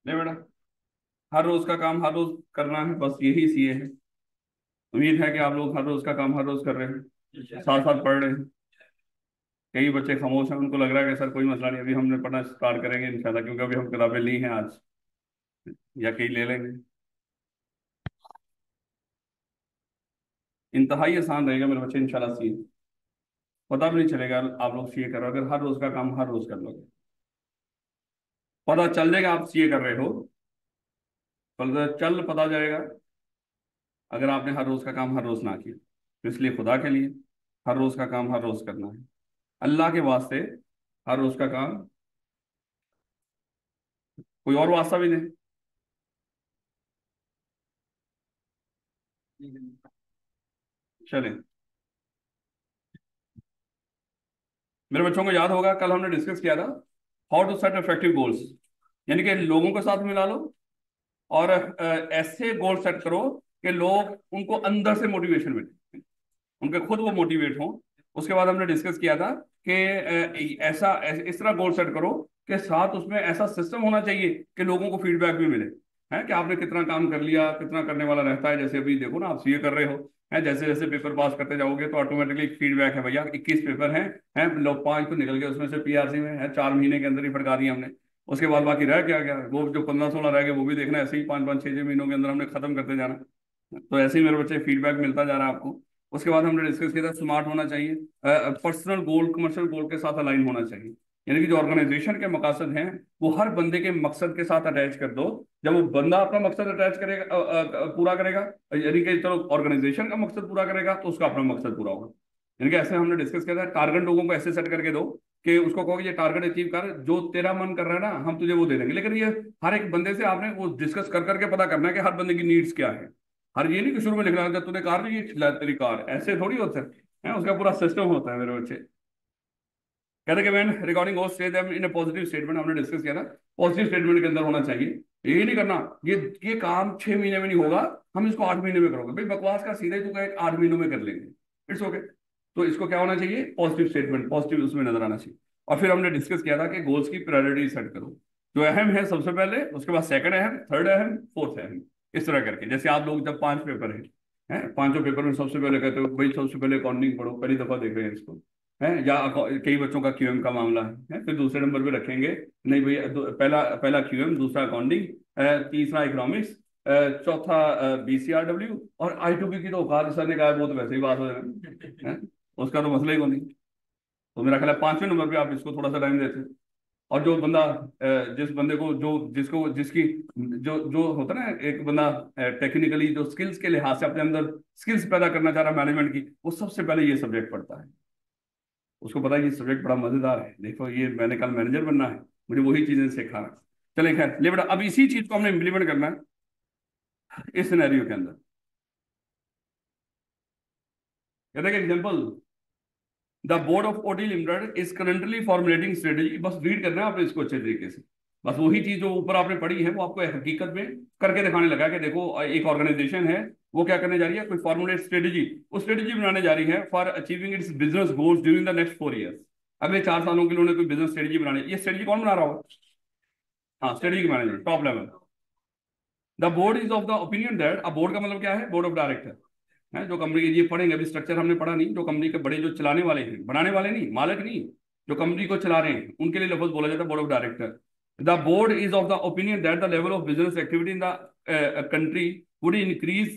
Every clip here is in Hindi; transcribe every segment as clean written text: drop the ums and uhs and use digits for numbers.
नहीं बेटा, हर रोज का काम हर रोज करना है, बस यही सीए है। उम्मीद है कि आप लोग हर रोज का काम हर रोज कर रहे हैं, साथ साथ पढ़ रहे हैं। कई बच्चे खामोश हैं, उनको लग रहा है कि सर कोई मसला नहीं, अभी हमने पढ़ना स्टार्ट करेंगे इंशाल्लाह, क्योंकि अभी हम किताबें ली हैं आज, या कई ले लेंगे। इंतहाई आसान रहेगा मेरे बच्चे, इंशाल्लाह सीए। पता भी नहीं चलेगा आप लोग सीए कर रहे हो, अगर हर रोज का काम हर रोज कर लोगे। पता चल जाएगा आप सीए कर रहे हो, पता जाएगा अगर आपने हर रोज का काम हर रोज ना किया। तो इसलिए खुदा के लिए हर रोज का काम हर रोज करना है, अल्लाह के वास्ते हर रोज का काम। कोई और वास्ता भी नहीं। चलें। मेरे बच्चों को याद होगा कल हमने डिस्कस किया था how to set effective goals, यानी कि लोगों के साथ मिला लो और ऐसे गोल सेट करो कि लोग उनको अंदर से मोटिवेशन मिले, उनके खुद वो मोटिवेट हों। उसके बाद हमने डिस्कस किया था कि इस तरह गोल सेट करो कि साथ उसमें ऐसा सिस्टम होना चाहिए कि लोगों को फीडबैक भी मिले, है कि आपने कितना काम कर लिया, कितना करने वाला रहता है। जैसे अभी देखो ना, आप सीए कर रहे हो, है, जैसे जैसे पेपर पास करते जाओगे तो ऑटोमेटिकली फीडबैक है, भैया 21 पेपर हैं लोग 5 तो निकल गए, उसमें से पीआरसी में है 4 महीने के अंदर ही फटका दिया हमने। उसके बाद बाकी रह क्या गया, वो जो 15-16 रह गए वो भी देखना, ऐसे ही 5-5 6-6 महीनों के अंदर हमने खत्म करते जाना। तो ऐसे ही मेरे बच्चे फीडबैक मिलता जा रहा है आपको। उसके बाद हमने डिस्कस किया था स्मार्ट होना चाहिए, पर्सनल गोल कमर्शियल गोल के साथ अलाइन होना चाहिए, यानी कि जो ऑर्गेनाइजेशन के मकसद हैं वो हर बंदे के मकसद के साथ अटैच कर दो। जब वो बंदा अपना मकसद अटैच करेगा, पूरा करेगा, यानी कि चलो ऑर्गेनाइजेशन का मकसद पूरा करेगा तो उसका अपना मकसद पूरा होगा। यानी कि ऐसे हमने डिस्कस किया था, टारगेट लोगों को ऐसे सेट करके दो कि उसको कहो कि ये टारगेट अचीव कर, जो तेरा मन कर रहा है ना हम तुझे वो दे देंगे। लेकिन ये हर एक बंदे से आपने वो डिस्कस कर करके पता करना है कि हर बंदे की नीड्स क्या है। हर ये नहीं कि शुरू में लिखना जब तूने कार ली ये तेरी कार, ऐसे थोड़ी होता है, उसका पूरा सिस्टम होता है मेरे बच्चे। कहते कि मैन रिकॉर्डिंग होस्ट से them in A positive statement, हमने डिस्कस किया था पॉजिटिव स्टेटमेंट के अंदर होना चाहिए। ये नहीं करना ये ये काम 6 महीने में नहीं होगा, हम इसको 8 महीने में करोगे, भाई बकवास का सीधे तू कहे 8 महीनों में कर लेंगे, इट्स ओके। तो इसको क्या होना चाहिए, पॉजिटिव स्टेटमेंट, पॉजिटिव उसमें नजर आना चाहिए। और फिर हमने डिस्कस किया था कि गोल्स की प्रायोरिटी सेट करो, जो अहम है सबसे पहले, उसके बाद सेकंड अहम, थर्ड अहम, फोर्थ अहम, इस तरह करके। जैसे आप लोग जब 5 पेपर हैं, पांचों पेपर में सबसे पहले कहते हो भाई सबसे पहले अकाउंटिंग पढ़ो, पहली दफा देख रहे हैं इसको, है, या कई बच्चों का क्यूएम का मामला है, फिर दूसरे नंबर पे रखेंगे, नहीं भैया पहला पहला क्यूएम, दूसरा अकाउंटिंग, तीसरा इकोनॉमिक्स, चौथा बीसीआरडब्ल्यू, और आई2बी की तो औकात सर ने कहा वो तो वैसे ही बात हो जाए है, उसका तो मसला ही कोई नहीं। तो मेरा ख्याल है 5वें नंबर पे आप इसको थोड़ा सा टाइम देते हैं। और जो बंदा जिस बंदे को जो जिसको जिसकी जो जो होता है ना, एक बंदा टेक्निकली जो स्किल्स के लिहाज से अपने अंदर स्किल्स पैदा करना चाह रहा है मैनेजमेंट की, वो सबसे पहले ये सब्जेक्ट पढ़ता है। उसको पता है ये सब्जेक्ट बड़ा मजेदार है, देखो ये मैंने कल मैनेजर बनना है, मुझे वही चीजें सिखाना है। चले खैर, ले बेटा अब इसी चीज को हमने इम्प्लीमेंट करना है इस सिनेरियो के अंदर। कहते हैं example, the board of OT limited is currently formulating strategy, बस रीड करना है आपने इसको अच्छे तरीके से। बस वही चीज जो ऊपर आपने पढ़ी है वो आपको हकीकत में करके दिखाने लगा है कि देखो एक ऑर्गेनाइजेशन है, वो क्या करने जा रही है, कोई फॉर्मुलेट स्ट्रेटेजी, वो स्ट्रेटेजी बनाने जा रही है for achieving it's business goals during the next 4 years. अगले 4 सालों के लिए उन्होंने कोई बिजनेस स्ट्रेटेजी बनानी है। ये स्ट्रेटेजी कौन बना रहा होगा? हाँ, strategic management top level. The board is of the opinion that, अब बोर्ड का मतलब क्या है, बोर्ड ऑफ डायरेक्टर है, जो कंपनी के, ये पढ़ेंगे अभी स्ट्रक्चर हमने पढ़ा नहीं, जो कंपनी के बड़े जो चलाने वाले हैं, बनाने वाले नहीं, मालिक नहीं, जो कंपनी को चला रहे हैं उनके लिए लफ्ज बोला जाता है board of director. The board is of the opinion that the level of business activity in the country would increase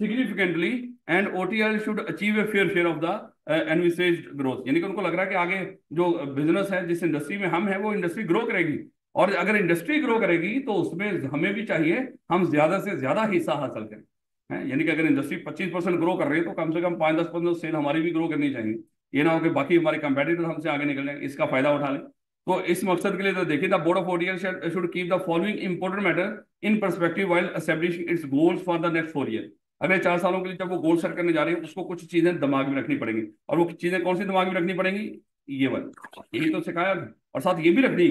significantly and OTL should achieve a fair share of the envisaged growth, यानी कि उनको लग रहा है कि आगे जो बिजनेस है, जिस इंडस्ट्री में हम है, वो इंडस्ट्री ग्रो करेगी, और अगर इंडस्ट्री ग्रो करेगी तो उसमें हमें भी चाहिए हम ज्यादा से ज्यादा हिस्सा हासिल करें, है, यानी कि अगर इंडस्ट्री 25% ग्रो कर रही है तो कम से कम 5-10% सेल हमारी भी ग्रो करनी चाहिए। ये ना हो कि बाकी हमारे कंपेटिटर हमसे आगे निकल जाए, इसका फायदा उठा लें। तो इस मकसद के लिए तो देखिए, the board of OTL should keep the following important matter in perspective while establishing its goals for the next 4 year. अगले 4 सालों के लिए जब वो गोल सेट करने जा रहे हैं, उसको कुछ चीजें दिमाग में रखनी पड़ेंगी। और वो चीजें कौन सी दिमाग में रखनी पड़ेंगी? ये वाली, यही तो सिखाया था। और साथ ये भी रखनी,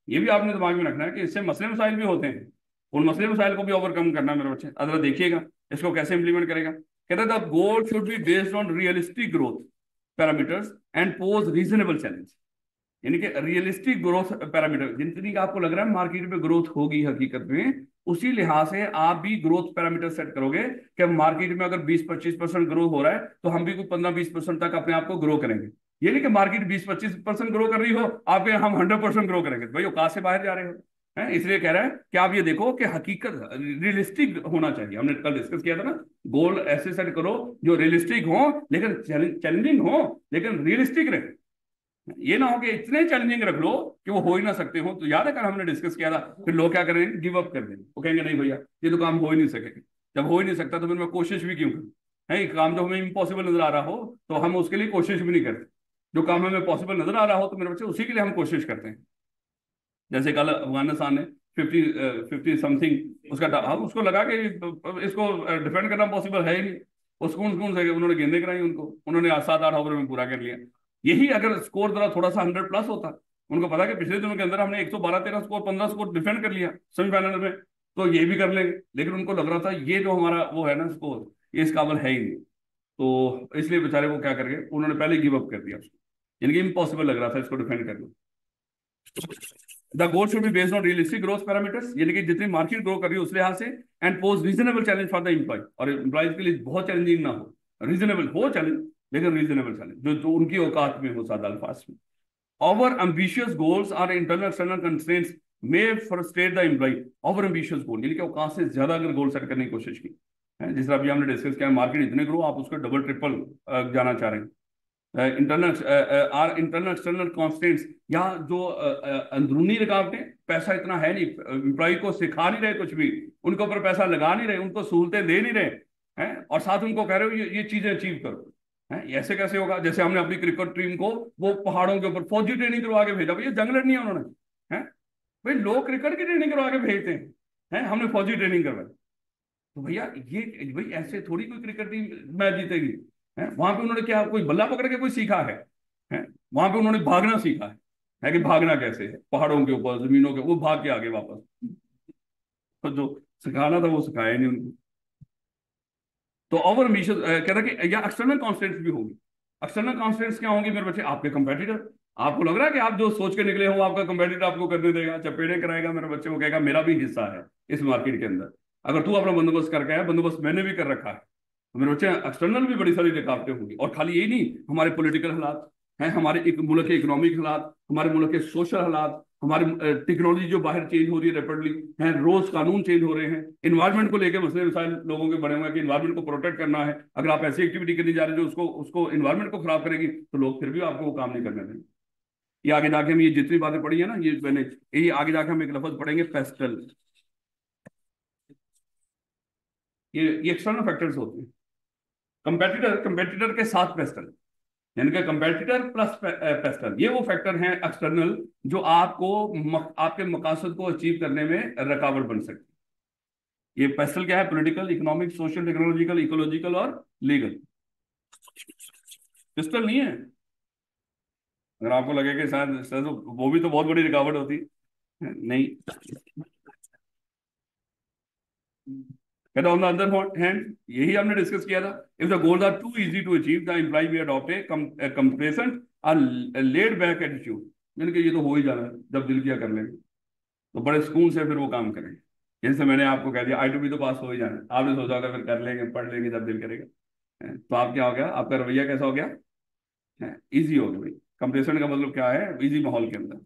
ये भी आपने दिमाग में रखना है कि इससे मसले मसाइल भी होते हैं, उन मसले मसाइल को भी ओवरकम करना है मेरे बच्चे। अगर देखिएगा इसको कैसे इंप्लीमेंट करेगा। कहता है the goal should be based on realistic growth parameters and pose reasonable challenge, यानी कि रियलिस्टिक ग्रोथ पैरामीटर, जितनी का आपको लग रहा है मार्केट में ग्रोथ होगी हकीकत में, उसी लिहाज से आप भी ग्रोथ पैरामीटर सेट करोगे कि मार्केट में अगर 20-25% ग्रो हो रहा है तो हम भी कोई 15-20% तक अपने आप को ग्रो करेंगे। ये नहीं कि मार्केट 20-25% ग्रो कर रही हो, आपके हम 100% ग्रो करेंगे, भाई औकात से बाहर जा रहे हो। है, इसलिए कह रहा है कि आप ये देखो कि हकीकत रियलिस्टिक होना चाहिए। हमने कल डिस्कस किया था ना, गोल ऐसे सेट करो जो रियलिस्टिक हो, लेकिन चैलेंजिंग हो, लेकिन रियलिस्टिक रहे। ये ना हो कि इतने चैलेंजिंग रख लो कि वो हो ही ना सकते हो। तो याद है कल हमने डिस्कस किया था, फिर लोग क्या करेंगे, गिव अप कर देंगे, वो कहेंगे नहीं भैया ये तो काम हो ही नहीं सकेगा। जब हो ही नहीं सकता तो फिर मैं कोशिश भी क्यों करूं? है, एक काम जो हमें इम्पॉसिबल नजर आ रहा हो तो हम उसके लिए कोशिश भी नहीं करते। जो काम हमें पॉसिबल नजर आ रहा हो तो मेरे बच्चे उसी के लिए हम कोशिश करते हैं। जैसे कल अफगानिस्तान ने 50 समथिंग उसका हम उसको लगा कि इसको डिफेंड करना पॉसिबल है ही नहीं। वो सुकून सुकून से उन्होंने गेंदें कराई, उनको उन्होंने 7-8 ओवर में पूरा कर लिया। यही अगर स्कोर जरा थोड़ा सा 100+ होता, उनको पता कि पिछले दिनों के अंदर हमने 112-13 स्कोर 15 स्कोर डिफेंड कर लिया सेमीफाइनल में, तो ये भी कर लेंगे। लेकिन उनको लग रहा था ये जो हमारा वो है ना स्कोर, ये इस काबिल है ही नहीं। तो इसलिए बेचारे वो क्या कर गए, उन्होंने पहले गिव अप कर दिया उसको, यानी कि इम्पॉसिबल लग रहा था इसको डिफेंड करना। The goal should be based on realistic growth parameters, यानी कि जितनी मार्केट ग्रो कर रही है उस लिहाज से, and pose reasonable challenge for the employee, और एम्प्लॉयज के लिए बहुत चैलेंजिंग ना हो, रीजनेबल हो चैलेंज, लेकिन रीजनेबल चैलेंज जो उनकी औकात में हो, सादा अल्फाज में। ओवर एम्बिशियस गोल्स और internal external constraints may frustrate the employ. Over ambitious goal यानी कि औकात से ज्यादा अगर गोल सेट करने की कोशिश की है, जिस तरह अभी हमने डिस्कस किया, मार्केट इतने ग्रो, आप उसको डबल ट्रिपल जाना चाह रहे हैं। Internal or internal external constants, या जो अंदरूनी रुकावटें, पैसा इतना है नहीं, एम्प्लॉय को सिखा नहीं रहे कुछ भी, उनके ऊपर पैसा लगा नहीं रहे, उनको सहूलतें दे नहीं रहे हैं, और साथ उनको कह रहे हो ये चीजें अचीव करो। है, ऐसे कैसे होगा? जैसे हमने अपनी क्रिकेट टीम को वो पहाड़ों के ऊपर फौजी ट्रेनिंग करवा के भेजा, भैया जंग लड़नी है उन्होंने। है भाई, लोग क्रिकेट की ट्रेनिंग करवा के भेजते हैं, हमने फौजी ट्रेनिंग करवाई। तो भैया ये भाई ऐसे थोड़ी कोई क्रिकेट टीम मैच जीतेगी। है, वहां पे उन्होंने क्या कोई बल्ला पकड़ के कोई सीखा है वहां पे उन्होंने भागना सीखा है कि भागना कैसे है पहाड़ों के ऊपर, जमीनों के, वो भाग के आगे वापस। तो जो सिखाना था वो सिखाया नहीं उनको। तो ओवर एम्बिशियस कहता कि या एक्सटर्नल कॉन्स्टेंट्स भी होगी। एक्सटर्नल कॉन्स्टेंट्स क्या होंगी मेरे बच्चे? आपके कंपेटिटर। आपको लग रहा है कि आप जो सोच के निकले हो आपका कंपेटिटर आपको करने देगा, चपेड़े कराएगा मेरे बच्चे को, कहेगा मेरा भी हिस्सा है इस मार्केट के अंदर, अगर तू अपना बंदोबस्त करके आया, बंदोबस्त मैंने भी कर रखा है। तो मेरे बच्चे एक्सटर्नल भी बड़ी सारी रुकावटें होंगी, और खाली यही नहीं, हमारे पॉलिटिकल हालात हैं, हमारे एक मुल्क के इकोनॉमिक हालात, हमारे मुल्क के सोशल हालात, हमारी टेक्नोलॉजी जो बाहर चेंज हो रही है रैपिडली, है रोज कानून चेंज हो रहे हैं, इन्वायरमेंट को लेकर मसले मसाइल लोगों के बड़े हुए हैं कि इन्वायरमेंट को प्रोटेक्ट करना है। अगर आप ऐसी एक्टिविटी करने जा रहे हो जो उसको उसको इन्वायरमेंट को खराब करेगी, तो लोग फिर भी आपको वो काम नहीं करने देंगे। ये आगे जाके हम ये जितनी बातें पढ़ी है ना, ये मैंने, ये आगे जाके हम एक लफ्ज पढ़ेंगे पेस्टल। ये एक्सटर्नल फैक्टर्स होते हैं। कंपेटिटर, कंपेटिटर के साथ पेस्टल, यानी कि कंपेटिटर प्लस पेस्टल, ये वो फैक्टर हैं एक्सटर्नल जो आपको आपके मकासद को अचीव करने में रुकावट बन सकती है। ये पेस्टल क्या है? Political, economic, social, technological, ecological और लीगल। पिस्टल नहीं है। अगर आपको लगे कि शायद वो भी तो बहुत बड़ी रुकावट होती है, नहीं। ऑन द अदर हैंड, यही हमने डिस्कस किया था, if the goals are too easy to achieve the employee we adopt a complacent और लेड बैक एटीट्यूड, यानी कि ये तो हो ही जाना है, जब दिल किया कर लेंगे, तो बड़े सुकून से फिर वो काम करेंगे। जैसे मैंने आपको कह दिया I2B तो पास हो ही जाना है, आपने सोचा होगा फिर कर लेंगे, पढ़ लेंगे जब दिल करेगा। तो आप क्या हो गया, आपका रवैया कैसा हो गया? इजी हो गया भाई। कंप्लेसेंट का मतलब क्या है? इजी माहौल के अंदर,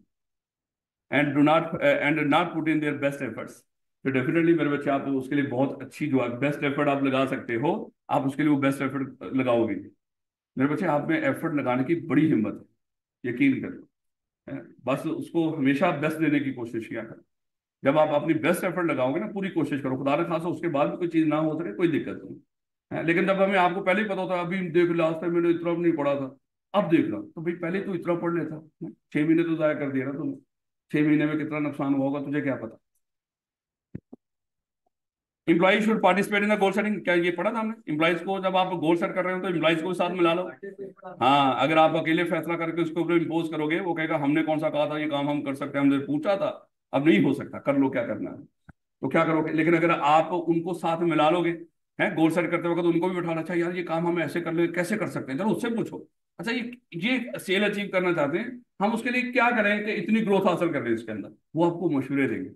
and not put in their best efforts. तो डेफिनेटली मेरे बच्चे, आप उसके लिए बहुत अच्छी जो बेस्ट एफर्ट आप लगा सकते हो, आप उसके लिए वो बेस्ट एफर्ट लगाओगे। मेरे बच्चे, आप में एफर्ट लगाने की बड़ी हिम्मत है, यकीन करो। बस उसको हमेशा बेस्ट देने की कोशिश किया करो। जब आप अपनी बेस्ट एफर्ट लगाओगे ना, पूरी कोशिश करो, खुदा न खासा उसके बाद भी कोई चीज ना हो सके, कोई दिक्कत नहीं है। लेकिन जब हमें आपको पहले ही पता होता, अभी देख लास्ट टाइम मैंने इतना नहीं पढ़ा था, अब देख लो, तो भाई पहले तो इतना पढ़ लेता। 6 महीने तो जाया कर दिया ना तुमने, 6 महीने में कितना नुकसान हुआ होगा तुझे क्या पता। Employee should participate in the goal setting, क्या ये पढ़ा था हमने? इम्प्लॉइज को जब आप गोल सेट कर रहे हो तो इम्प्लॉइज को साथ मिला लो। हाँ, अगर आप अकेले फैसला करके उसके ऊपर इम्पोज करोगे, वो कहेगा हमने कौन सा कहा था ये काम हम कर सकते हैं, हमने पूछा था, अब नहीं हो सकता, कर लो क्या करना है। तो क्या करोगे? लेकिन अगर आप उनको साथ में मिला लोगे, हैं गोल सेट करते वक्त, उनको भी बैठाना चाहिए, यार ये काम हम ऐसे कर ले, कैसे कर सकते हैं, चलो उससे पूछो, अच्छा ये सेल अचीव करना चाहते हैं, हम उसके लिए क्या करें कि इतनी ग्रोथ हासिल कर रहे हैं इसके अंदर, वो आपको मशवरे देंगे।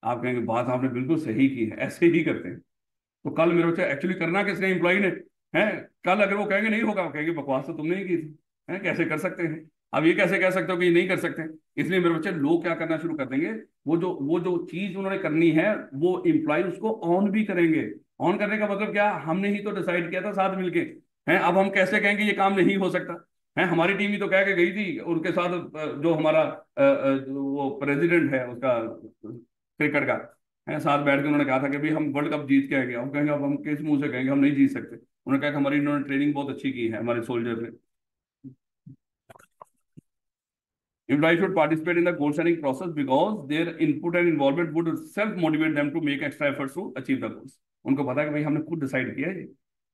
आप कहेंगे बात आपने बिल्कुल सही की है, ऐसे ही करते हैं। तो कल मेरे बच्चे एक्चुअली करना किसने, एम्प्लॉय ने है। कल अगर वो कहेंगे नहीं होगा, वो कहेंगे बकवास तो तुमने ही की थी, है कैसे कर सकते हैं। अब ये कैसे कह सकते हो कि ये नहीं कर सकते। इसलिए मेरे बच्चे लोग क्या करना शुरू कर देंगे, वो जो चीज उन्होंने करनी है वो एम्प्लॉय उसको ऑन भी करेंगे। ऑन करने का मतलब क्या, हमने ही तो डिसाइड किया था साथ मिलके, है अब हम कैसे कहेंगे ये काम नहीं हो सकता। है हमारी टीम ही तो कह के गई थी उनके साथ, जो हमारा वो प्रेसिडेंट है उसका क्रिकेट का, हैं साथ बैठ के उन्होंने कहा था कि भाई हम वर्ल्ड कप जीत के आएंगे। हम कहेंगे अब हम किस मुंह से कहेंगे हम नहीं जीत सकते। उन्होंने कहा कि हमारी इन्होंने ट्रेनिंग बहुत अच्छी की है हमारे सोल्जर ने। Employees should participate in the goal setting process because their input and involvement would self motivate them to make extra efforts to achieve the goals. उनको पता है कि भाई हमने खुद डिसाइड किया है ये,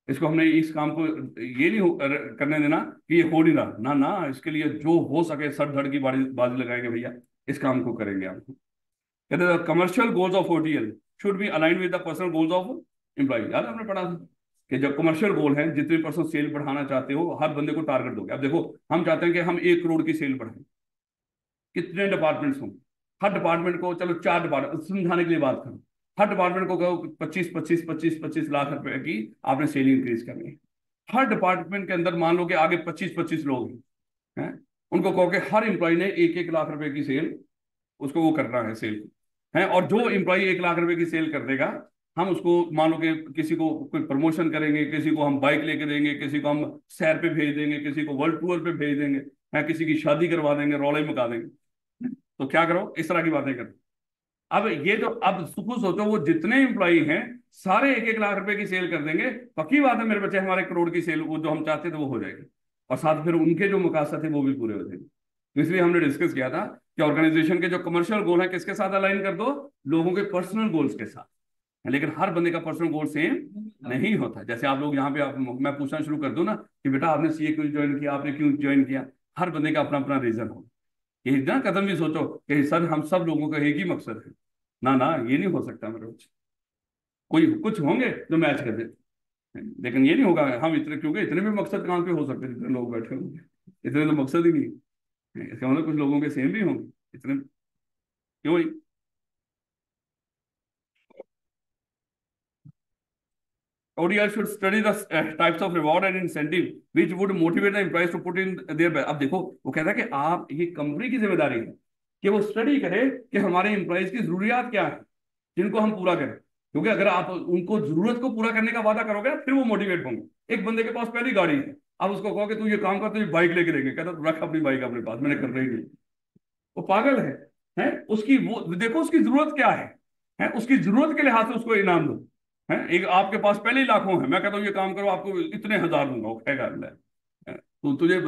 इसको हमने इस काम को ये नहीं करने देना कि ये हो नहीं रहा, ना ना इसके लिए जो हो सके सर धड़ की बाजी लगाएंगे भैया, इस काम को करेंगे हम। कहते हैं commercial goals of OTL should be aligned with the personal goals of employ. याद है हमने पढ़ा था कि जब कमर्शियल गोल है, जितने परसेंट सेल बढ़ाना चाहते हो हर बंदे को टारगेट दोगे। अब देखो हम चाहते हैं कि हम 1 करोड़ की सेल बढ़ाएं, कितने डिपार्टमेंट्स हों, हर डिपार्टमेंट को, चलो 4 डिपार्टमेंट समझाने के लिए बात करो, हर डिपार्टमेंट को कहो 25 लाख रुपए की आपने सेल इंक्रीज करनी है। हर डिपार्टमेंट के अंदर मान लो कि आगे 25 लोग हैं, उनको कहो कि हर एम्प्लॉय ने 1 1 लाख रुपए की सेल, उसको वो करना है सेल है। और जो एम्प्लॉय 1 लाख रुपए की सेल कर देगा, हम उसको मान लो कि किसी को कोई प्रमोशन करेंगे, किसी को हम बाइक लेके देंगे, किसी को हम सैर पे भेज देंगे, किसी को वर्ल्ड टूर पे भेज देंगे, है किसी की शादी करवा देंगे, रौले मचा देंगे। तो क्या करो, इस तरह की बातें करो। अब ये जो, अब सुखो सोचो वो जितने एम्प्लॉई हैं सारे 1 1 लाख रुपए की सेल कर देंगे, पक्की बात है मेरे बच्चे हमारे करोड़ की सेल वो जो हम चाहते थे वो हो जाएगी। और साथ फिर उनके जो मुकासद थे वो भी पूरे हो जाएंगे। तो इसलिए हमने डिस्कस किया था कि ऑर्गेनाइजेशन के जो कमर्शियल गोल है किसके साथ अलाइन कर दो, लोगों के पर्सनल गोल्स के साथ। लेकिन हर बंदे का पर्सनल गोल सेम नहीं होता। जैसे आप लोग यहाँ पे मैं पूछना शुरू कर दूं ना कि बेटा आपने सीए क्यों ज्वाइन किया, आपने क्यों ज्वाइन किया, हर बंदे का अपना अपना रीजन हो। ये ना कदम भी सोचो कि सर हम सब लोगों का एक ही मकसद है, ना ना ये नहीं हो सकता मेरे बच्चे। कोई कुछ होंगे जो मैच कर दे, लेकिन ये नहीं होगा हम इतने, क्योंकि इतने भी मकसद कहाँ पे हो सकते हैं जितने लोग बैठे होंगे, इतने तो मकसद ही नहीं है। इसका मतलब कुछ लोगों के सेम भी होंगे, इतने क्यों नहीं। ODI should study the types of reward and incentive which would motivate the employees to put in their best। अब देखो वो कहता है कि आप, ये कंपनी की जिम्मेदारी है कि वो स्टडी करे कि हमारे एम्प्लॉयज की जरूरियात क्या है जिनको हम पूरा करें। क्योंकि अगर आप उनको जरूरत को पूरा करने का वादा करोगे फिर वो मोटिवेट होंगे। एक बंदे के पास पहली गाड़ी है, अब उसको कहो कि तू ये काम कर, तुझे बाइक लेके देंगे, कहता रख अपनी बाइक अपने पास, मैंने कर रही नहीं। वो पागल है उसकी वो देखो उसकी जरूरत क्या है उसकी जरूरत के लिहाज से उसको इनाम दो। है एक आपके पास पहले ही लाखों है, मैं कहता हूँ ये काम करो आपको इतने हजार दूंगा, वो कहेगा ले,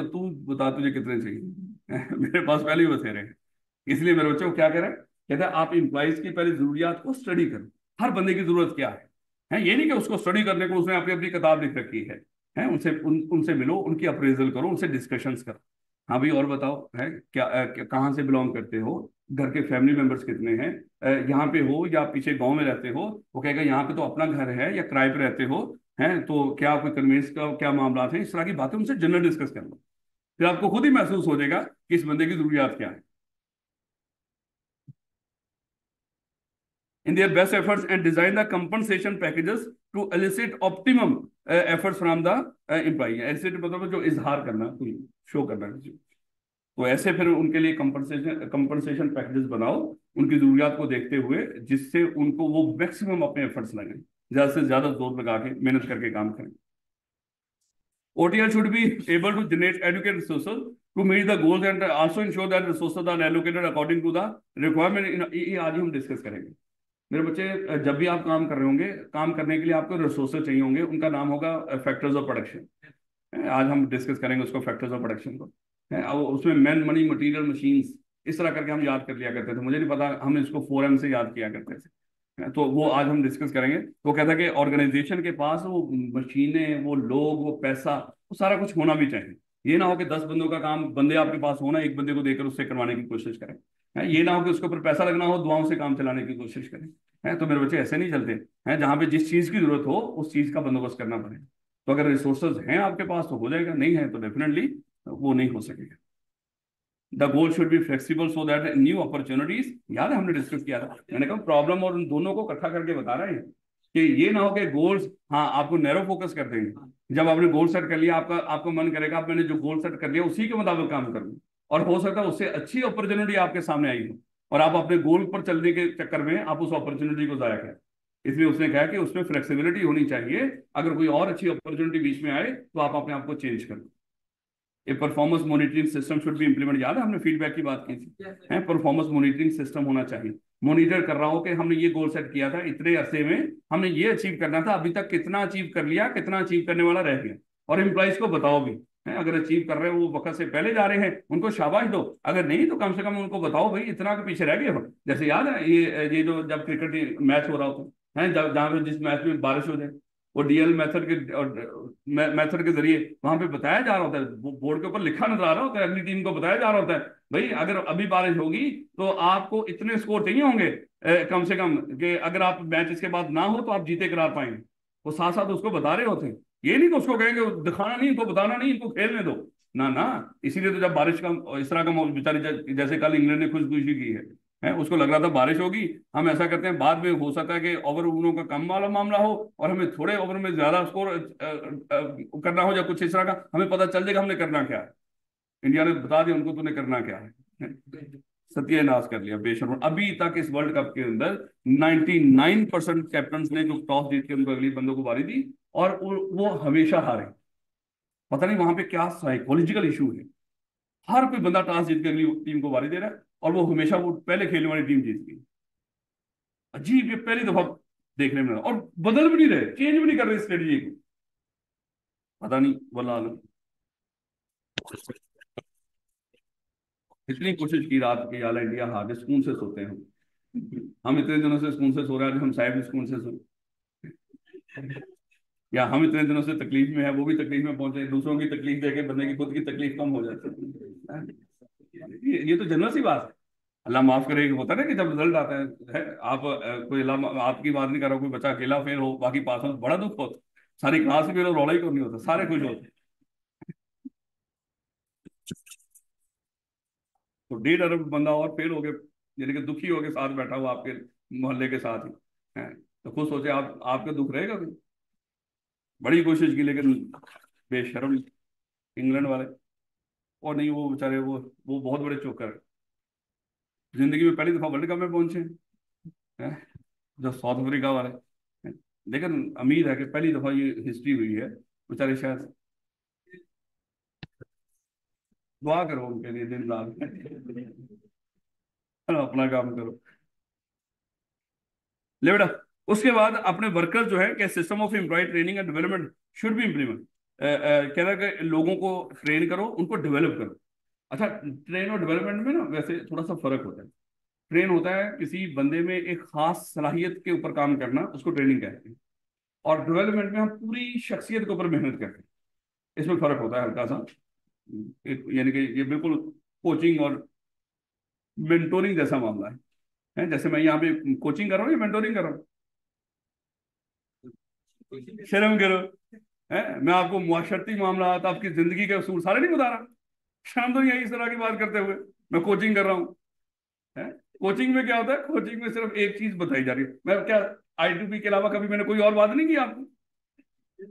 तू बता तुझे कितने चाहिए, मेरे पास पहले ही बथेरे हैं। इसलिए मेरे बच्चों को क्या कह रहे हैं, कहते हैं आप इंप्लाइज की पहले जरूरियात को स्टडी करो, हर बंदे की जरूरत क्या है ये नहीं कि उसको स्टडी करने को उसने अपनी अपनी किताब लिख रखी है उनसे उनसे मिलो, उनकी अप्रेजल करो, उनसे डिस्कशंस करो। हाँ भाई और बताओ है क्या, कहाँ से बिलोंग करते हो, घर के फैमिली मेंबर्स कितने हैं, यहाँ पे हो या पीछे गांव में रहते हो। वो कहेगा यहाँ पे तो अपना घर है या किराए पे रहते हो, हैं तो क्या कोई कन्वेंस का क्या मामला है, इस तरह की बातें उनसे जनरल डिस्कस कर लो। फिर आपको खुद ही महसूस हो जाएगा कि इस बंदे की जरूरियात क्या है। In their best efforts and design the compensation packages to elicit optimum efforts from the employee। elicit मतलब जो इजहार करना, कोई शो करना किसी को। तो ऐसे फिर उनके लिए कंपनसेशन पैकेजेस बनाओ उनकी जरूरियात को देखते हुए, जिससे उनको वो मैक्सिमम अपने एफर्ट्स लगाएं, ज्यादा से ज्यादा जोर लगा के मेहनत करके काम करें। OTL should be able to generate adequate resources to meet the goals and also ensure that resources are allocated according to the requirement। ये आज ही हम डिस्कस करेंगे मेरे बच्चे। जब भी आप काम कर रहे होंगे, काम करने के लिए आपको रिसोर्सेज चाहिए होंगे, उनका नाम होगा फैक्टर्स ऑफ प्रोडक्शन। आज हम डिस्कस करेंगे उसको, फैक्टर्स ऑफ प्रोडक्शन को। अब उसमें मैन मनी मटेरियल मशीन्स इस तरह करके हम याद कर लिया करते थे, मुझे नहीं पता हम इसको 4M से याद किया करते थे। तो वो आज हम डिस्कस करेंगे। वो कहता है कि ऑर्गेनाइजेशन के पास वो मशीनें, वो लोग, वो पैसा, वो सारा कुछ होना भी चाहिए। ये ना हो कि 10 बंदों का काम, बंदे आपके पास होना, एक बंदे को देकर उससे करवाने की कोशिश करें। ये ना हो कि उसके ऊपर पैसा लगना हो, दुआओं से काम चलाने की कोशिश करें। तो मेरे बच्चे ऐसे नहीं चलते हैं। जहां पे जिस चीज की जरूरत हो उस चीज का बंदोबस्त करना पड़े। तो अगर रिसोर्सेज हैं आपके पास तो हो जाएगा, नहीं है तो डेफिनेटली वो नहीं हो सकेगा। The goal should be flexible so that new opportunities, याद है हमने डिस्कस किया था, मैंने कहा प्रॉब्लम और उन दोनों को इकट्ठा करके बता रहे हैं कि ये ना हो कि गोल्स, हाँ आपको नैरो फोकस कर देंगे। जब आपने गोल सेट कर लिया, आपका आपको मन करेगा आप मैंने जो गोल सेट कर लिया उसी के मुताबिक काम करूँ, और हो सकता है उससे अच्छी अपॉर्चुनिटी आपके सामने आई हो और आप अपने गोल पर चलने के चक्कर में आप उस अपॉर्चुनिटी को जाया करें। इसलिए उसने कहा कि उसमें फ्लेक्सिबिलिटी होनी चाहिए, अगर कोई और अच्छी अपॉर्चुनिटी बीच में आए तो आप अपने आप को चेंज करें। ये performance monitoring system should be implement, याद है हमने फीडबैक की बात की थी, है परफॉर्मेंस मॉनिटरिंग सिस्टम होना चाहिए। मॉनिटर कर रहा हो कि हमने ये गोल सेट किया था, इतने अरसे में हमने ये अचीव करना था, अभी तक कितना अचीव कर लिया, कितना अचीव करने वाला रह गया, और एम्प्लॉइज को बताओ भी, है अगर अचीव कर रहे हो वो वक्त से पहले जा रहे हैं उनको शाबाश दो, अगर नहीं तो कम से कम उनको बताओ भाई इतना के पीछे रह गए हो। जैसे याद है ये जो जब क्रिकेट मैच हो रहा होता है, जब जहाँ पे जिस मैच में बारिश हो जाए, वो डीएल मेथड के मेथड के जरिए वहां पे बताया जा रहा होता है, बोर्ड के ऊपर लिखा नजर आ रहा होता है, अगली टीम को बताया जा रहा होता है भाई अगर अभी बारिश होगी तो आपको इतने स्कोर चाहिए होंगे कम से कम, कि अगर आप मैच इसके बाद ना हो तो आप जीते करार पाएंगे। वो साथ साथ उसको बता रहे होते हैं, ये नहीं कि उसको कहेंगे दिखाना नहीं, इनको बताना नहीं, इनको खेलने दो, ना ना। इसीलिए तो जब बारिश का इस तरह का बेचारी जैसे कल इंग्लैंड ने खुशखुशी की है, उसको लग रहा था बारिश होगी, हम ऐसा करते हैं बाद में हो सकता है कि ओवर ओवरों का कम वाला मामला हो और हमें थोड़े ओवर में ज्यादा स्कोर करना हो या कुछ इस तरह का, हमें पता चल जाएगा हमने करना क्या है। इंडिया ने बता दिया उनको तूने करना क्या है, सत्यानाश कर लिया बेशर्म। अभी तक इस वर्ल्ड कप के अंदर 99% कैप्टन ने जो टॉस जीत के उनको अगली बंदों को बारी दी और वो हमेशा हारे। पता नहीं वहां पे क्या साइकोलॉजिकल इशू है, हर कोई बंदा टॉस जीत के अगली टीम को बारी दे रहा है और वो हमेशा वो पहले खेलने वाली टीम जीत गई। अजीब, ये पहली दफा देखने में, और बदल भी नहीं रहे, चेंज भी नहीं कर रहे स्ट्रेटजी को, पता नहीं वल्लाह आलम। इतनी कोशिश की रात की आला इंडिया हार गए, सुकून से सोते हैं हम इतने दिनों से सुकून से सो रहे हैं, हम शायद भी सुकून से सो, या हम इतने दिनों से तकलीफ में है वो भी तकलीफ में पहुंचे, दूसरों की तकलीफ देखे बंदे की खुद की तकलीफ कम हो जाती है। ये तो जनरल सी बात है, अल्लाह माफ करे। होता है ना कि जब रिजल्ट आता है आप कोई अल्लाह आपकी बात नहीं कर रहा, कोई बच्चा अकेला फेल हो बाकी पास हो, बड़ा दुख होता, सारी क्लास में फेल हो, रौला ही को नहीं होता, सारे खुश होते। तो 1.5 अरब बंदा और फेल हो गया, यानी कि दुखी होके साथ बैठा हुआ आपके मोहल्ले के साथ ही है, तो खुद सोचे आप, आपका दुख रहेगा कोई। बड़ी कोशिश की लेकिन बेशर्म इंग्लैंड वाले, और नहीं वो बेचारे वो बहुत बड़े चौकर हैं। जिंदगी में पहली दफा वर्ल्ड कप में पहुंचे हैं, जो साउथ अफ्रीका वाले हैं। लेकिन उम्मीद है कि पहली दफा ये हिस्ट्री हुई है, बेचारे शायद दुआ करो उनके लिए दिन रात अपना काम करो। ले बेटा, उसके बाद अपने वर्कर जो है कि system of employee training and development should be implement, कह रहा है कि लोगों को ट्रेन करो, उनको डेवलप करो। अच्छा, ट्रेन और डेवलपमेंट में ना वैसे थोड़ा सा फर्क होता है। ट्रेन होता है किसी बंदे में एक खास सलाहियत के ऊपर काम करना, उसको ट्रेनिंग कहते हैं, और डेवलपमेंट में हम पूरी शख्सियत के ऊपर मेहनत करते हैं, इसमें फर्क होता है हल्का सा। यानी कि ये बिल्कुल कोचिंग और मेंटोरिंग जैसा मामला है, जैसे मैं यहाँ पे कोचिंग कर रहा हूँ या मेंटोरिंग कर रहा हूँ, शर्म करो। है मैं आपको मुआशरती मामला आपकी जिंदगी के उसूल सारे नहीं बता रहा, शर्म तो यही इस तरह की बात करते हुए मैं कोचिंग कर रहा हूँ। है कोचिंग में क्या होता है, कोचिंग में सिर्फ एक चीज बताई जा रही है, मैं क्या आईटीपी के अलावा कभी मैंने कोई और बात नहीं की आपको,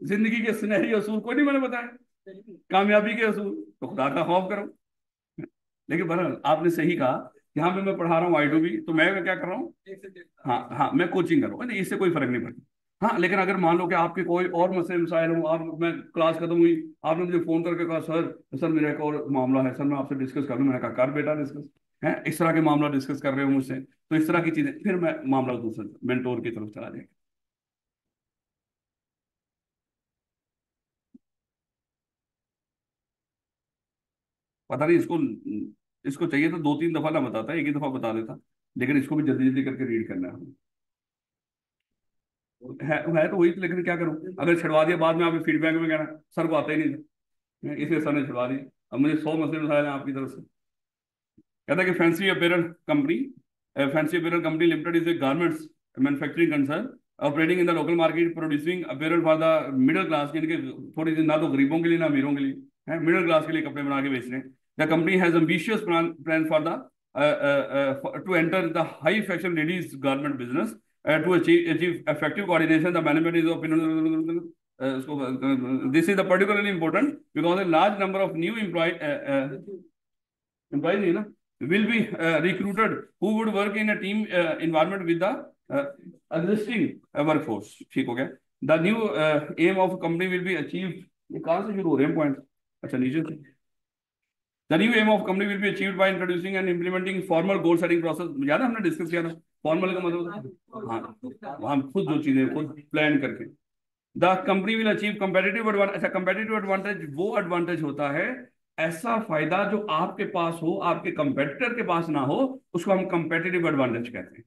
जिंदगी के सुनहरी असूल कोई नहीं मैंने बताया, कामयाबी के असूल तो खुदा का खौफ करो। लेकिन बहरहाल आपने सही कहा, यहाँ पे मैं पढ़ा रहा हूँ आई तो मैं क्या कर रहा हूँ, हाँ हाँ मैं कोचिंग कर रहा हूँ, नहीं इससे कोई फर्क नहीं पड़ता। हाँ लेकिन अगर मान लो कि आपके कोई और मसले मसाइल हो, आप मैं क्लास खत्म हुई, आपने मुझे फोन करके कहा सर सर मेरा एक और मामला है सर, मैं आपसे डिस्कस कर लूँ, मैंने कहा कर बेटा डिस्कस, है इस तरह के मामला डिस्कस कर रहे हो मुझसे, तो इस तरह की चीजें फिर मैं मामला दूसरे मेंटोर की तरफ चला जाएगा। पता नहीं इसको, इसको चाहिए तो 2-3 दफा ना बताता, एक ही दफा बता देता, लेकिन इसको भी जल्दी जल्दी करके रीड करना है। है तो वही तो, लेकिन क्या करूं, अगर छड़वा दिया बाद में आपके फीडबैक में कहना सर को आता ही नहीं था, इसलिए सर ने छड़वा दिया, अब मुझे 100 मसले उठाए हैं आपकी तरफ से। कहता है कि fancy apparel company limited is a garments manufacturing concern operating in the local market producing apparel for the middle class, यानी कि थोड़ी सी ना तो गरीबों के लिए ना अमीरों के लिए, है, मिडिल क्लास के लिए कपड़े बना के बेच रहे हैं। The company has ambitious plan for the two enter the high fashion ladies garment business to achieve effective coordination. The management is opinion. This is the particularly important because a large number of new employees will be recruited who would work in a team environment with the existing workforce. ठीक हो गया? The new aim of company will be achieved. ये कहाँ से शुरू हो रहे हैं पॉइंट? अच्छा नीचे से. The new aim of company will be achieved by introducing and implementing formal goal setting process. याद है हमने डिस्कस किया था फॉर्मल का मतलब हाँ हम खुद जो चीजें खुद प्लान करके the company will achieve competitive advantage. अच्छा कंपेटिटिव एडवांटेज वो एडवांटेज होता है ऐसा फायदा जो आपके पास हो आपके कंपेटिटर के पास ना हो उसको हम कंपेटिटिव एडवांटेज कहते हैं.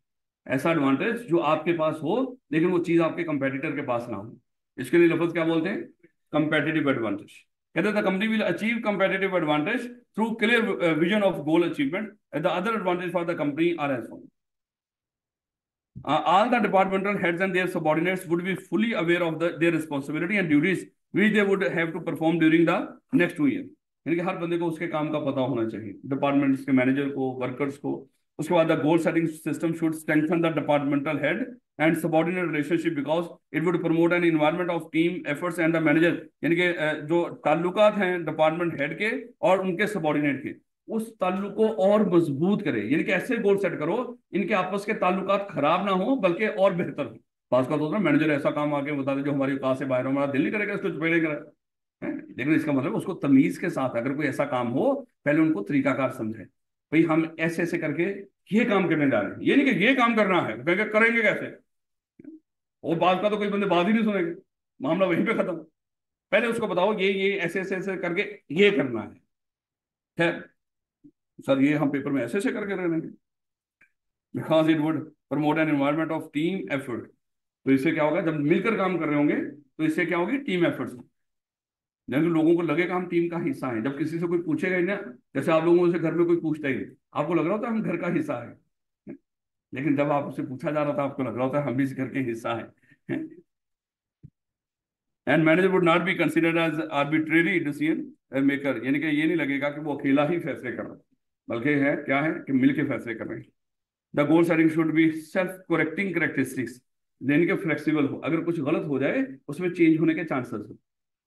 ऐसा एडवांटेज जो आपके पास हो लेकिन वो चीज आपके कंपेटिटर के पास ना हो इसके लिए लफ्ज क्या बोलते हैं? Competitive advantage. कहते हैं the company will achieve competitive advantage through clear vision of goal achievement. The other advantage for the company are as following. All the departmental heads and their subordinates would be fully aware of their responsibility and duties which they would have to perform during the next 2 years. यानी कि हर बंदे को उसके काम का पता होना चाहिए, डिपार्टमेंट्स के मैनेजर को, वर्कर्स को. उसके बाद the goal setting system should strengthen the departmental head and subordinate relationship because it would promote an environment of team efforts and the manager. यानी कि जो ताल्लुकात हैं डिपार्टमेंट हेड के और उनके सबऑर्डिनेट के उस ताल्लुक को और मजबूत करे. यानी कि ऐसे गोल सेट करो इनके आपस के ताल्लुकात खराब ना हो बल्कि और बेहतर हो. पास का तो मैनेजर ऐसा काम आके बता दे जो हमारी औकात से बाहर हो, हमारा दिल नहीं करेगा इसको चुपेड़े करे. लेकिन इसका मतलब उसको तमीज के साथ अगर कोई ऐसा काम हो पहले उनको तरीकाकार समझे. भाई हम ऐसे ऐसे करके ये काम करने जा रहे हैं, ये नहीं कि ये काम करना है करेंगे कैसे. और बात का तो कोई बंदे बात ही नहीं सुनेंगे, मामला वहीं पे खत्म. पहले उसको बताओ ये ऐसे ऐसे ऐसे करके ये करना है. सर ये हम पेपर में ऐसे ऐसे करके रख देंगे because it would promote an environment of team effort. तो इससे क्या होगा जब मिलकर काम कर रहे होंगे तो इससे क्या होगी टीम एफर्ट्स. जब लोगों को लगेगा हम टीम का हिस्सा है. जब किसी से कोई पूछेगा ही ना, जैसे आप लोगों से घर में कोई पूछता ही आपको लग रहा होता है हम घर का हिस्सा है, लेकिन जब आपसे पूछा जा रहा था आपको लग रहा होता है हम भी इस घर के हिस्सा है. And manager would not be considered as arbitrary decision maker. यानी कि ये नहीं लगेगा कि वो अकेला ही फैसले कर रहा है बल्कि है क्या है कि मिलके फैसले कर रहे हैं. The goal setting should be self correcting characteristics. यानी कि फ्लेक्सिबल हो, अगर कुछ गलत हो जाए उसमें चेंज होने के चांसेस हो.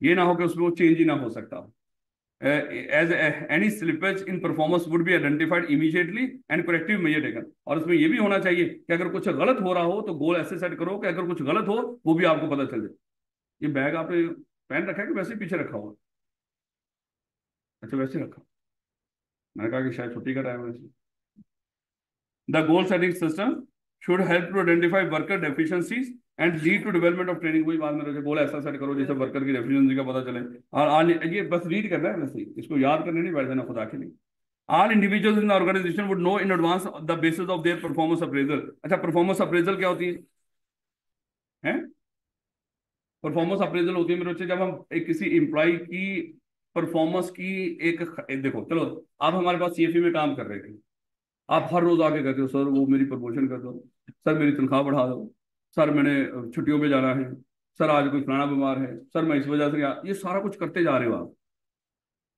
ये ना हो कि उसमें वो चेंज ही ना हो सकता. As any slippage in performance would be identified immediately and corrective measure taken. और उसमें ये भी होना चाहिए कि अगर कुछ गलत हो रहा हो तो गोल ऐसे सेट करो कि अगर कुछ गलत हो वो भी आपको पता चल जाए. ये बैग आपने पहन रखा है कि वैसे ही पीछे रखा हुआ? अच्छा वैसे रखा. मैंने कहा कि शायद छुट्टी का टाइम है. The goal setting system should help to identify worker deficiencies and lead to development of training. कोई बात में रखे गोल ऐसा सेट करो जैसे वर्कर की डेफिशिएंसी का पता चले. और ये बस रीड करना है वैसे ही, इसको याद करने नहीं बैठ जाना खुदा के लिए. All individuals in the organization would know in advance the basis of their performance appraisal. अच्छा परफॉर्मेंस अप्रेजल क्या होती है? परफॉर्मेंस अप्रेजल होती है मेरे बच्चे जब हम एक किसी एम्प्लॉय की परफॉर्मेंस की एक देखो चलो आप हमारे पास सीएफई में काम कर रहे थे, आप हर रोज आके कहते हो सर वो मेरी प्रमोशन कर दो, सर मेरी तनख्वाह बढ़ा दो, सर मैंने छुट्टियों पे जाना है, सर आज कोई फलाना बीमार है, सर मैं इस वजह से ये सारा कुछ करते जा रहे हो आप.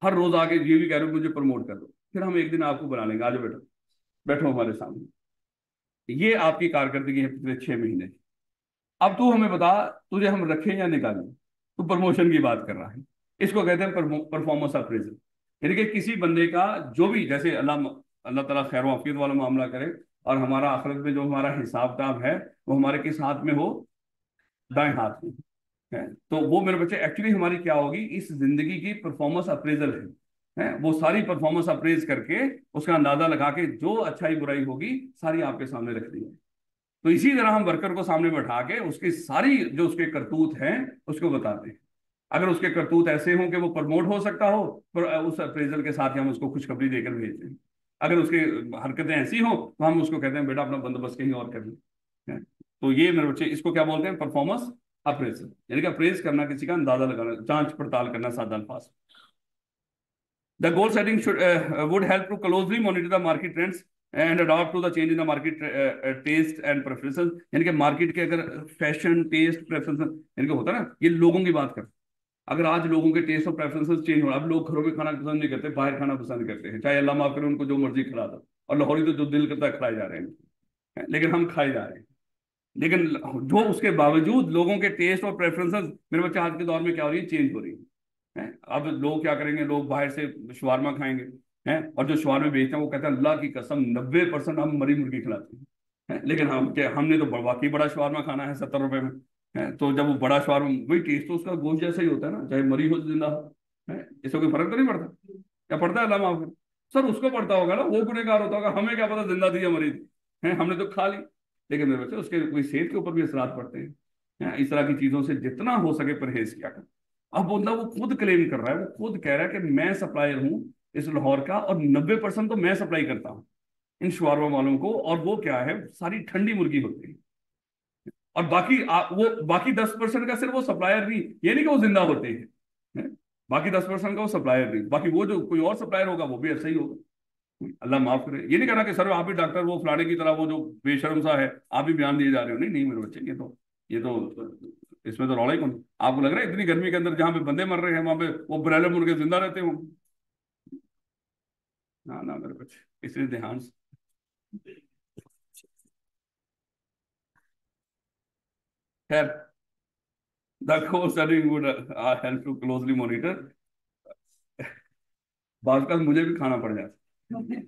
हर रोज आके ये भी कह रहे हो मुझे प्रमोट कर दो. फिर हम एक दिन आपको बुला लेंगे, आज बैठो बैठो हमारे सामने. ये आपकी कारकर्दगी है पिछले 6 महीने. अब तू हमें बता तुझे हम रखें या निकालें. तू प्रमोशन की बात कर रहा है. इसको कहते हैं परफॉर्मेंस अप्रेजल. यानी कि किसी बंदे का जो भी जैसे अल्लाह अल्लाह ताला खैर वाफियत वाला मामला करे और हमारा आखिरत में जो हमारा हिसाब किताब है वो हमारे किस हाथ में हो? दाएं हाथ में है. तो वो मेरे बच्चे एक्चुअली हमारी क्या होगी इस जिंदगी की परफॉर्मेंस अप्रेजल है. वो सारी परफॉर्मेंस अप्रेज करके उसका अंदाजा लगा के जो अच्छाई बुराई होगी सारी आपके सामने रख दी है. तो इसी तरह हम वर्कर को सामने बैठा के उसकी सारी जो उसके करतूत हैं उसको बताते हैं. अगर उसके करतूत ऐसे हों कि वो प्रमोट हो सकता हो तो उस अप्रेजल के साथ ही हम उसको खुशखबरी देकर भेजते हैं. अगर उसकी हरकतें ऐसी हों तो हम उसको कहते हैं बेटा अपना बंदोबस्त कहीं और कर लें. तो ये मेरे बच्चे इसको क्या बोलते हैं? Performance appraisal. यानी कि अप्रेज करना, किसी का अंदाजा लगाना, जांच पड़ताल करना सादा अल्फाज. The goal setting would help to closely monitor the market trends and adopt to the change in the market taste and preferences. यानी कि मार्केट के अगर फैशन टेस्ट प्रेफरेंस यानी कि होता है ना, ये लोगों की बात कर अगर आज लोगों के टेस्ट और प्रेफरेंसेस चेंज हो, अब लोग घरों में खाना पसंद नहीं करते, बाहर खाना पसंद करते हैं, चाहे अल्लाह माफ करे उनको जो मर्जी खिला दो, और लाहौरी तो जो दिल करता है खाए जा रहे हैं, लेकिन हम खाए जा रहे हैं। लेकिन जो उसके बावजूद लोगों के टेस्ट और प्रेफरेंसेस, मेरे बच्चे आज के दौर में क्या हो रही है, चेंज हो रही है। अब लोग क्या करेंगे, लोग बाहर से शवारमा खाएंगे हैं, और जो शवारमे बेचते हैं वो कहते हैं अल्लाह की कसम 90% हम मरी मुर्गी खिलाते हैं, लेकिन हम क्या, हमने तो वाकई बड़ा शवारमा खाना है 70 रुपए में, है तो जब वो बड़ा शवारमा, वही टेस्ट तो उसका गोश्त जैसा ही होता है ना, चाहे मरी हो जिंदा हो, है इससे कोई फर्क तो नहीं पड़ता। क्या पड़ता है, अल्लाह माफ करे। सर उसको पड़ता होगा ना, वो गुनहगार होता होगा, हमें क्या पता जिंदा थी या मरी थी, है हमने तो खा ली। लेकिन मेरे बच्चे उसके कोई सेहत के ऊपर भी असरात पड़ते हैं, इस तरह की चीजों से जितना हो सके परहेज किया कर। अब वो खुद क्लेम कर रहा है, वो खुद कह रहा है कि मैं सप्लायर हूं इस लाहौर का, और 90% तो मैं सप्लाई करता हूं इन शवारमा वालों को, और वो क्या है, सारी ठंडी मुर्गी होती है। और बाकी वो बाकी 10% का सिर्फ वो सप्लायर नहीं, ये नहीं कि वो जिंदा होते हैं, बाकी 10% का वो सप्लायर नहीं, बाकी वो जो कोई और सप्लायर होगा वो भी ऐसा ही होगा। अल्लाह माफ करे, ये नहीं कहना कि सर आप ही डॉक्टर वो फलाने की तरह वो जो बेशर्म सा है आप भी बयान दिए जा रहे हो, नहीं नहीं मेरे बच्चे, ये तो इसमें तो रौला ही कौन। आपको लग रहा है इतनी गर्मी के अंदर जहां पे बंदे मर रहे हैं वहां पे वो ब्रॉयलर मुर्गे जिंदा रहते हो? ना ना मेरे बच्चे, इसलिए ध्यान से। खैर, the course setting would help to closely monitor. बाद का मुझे भी खाना पड़ जाता है,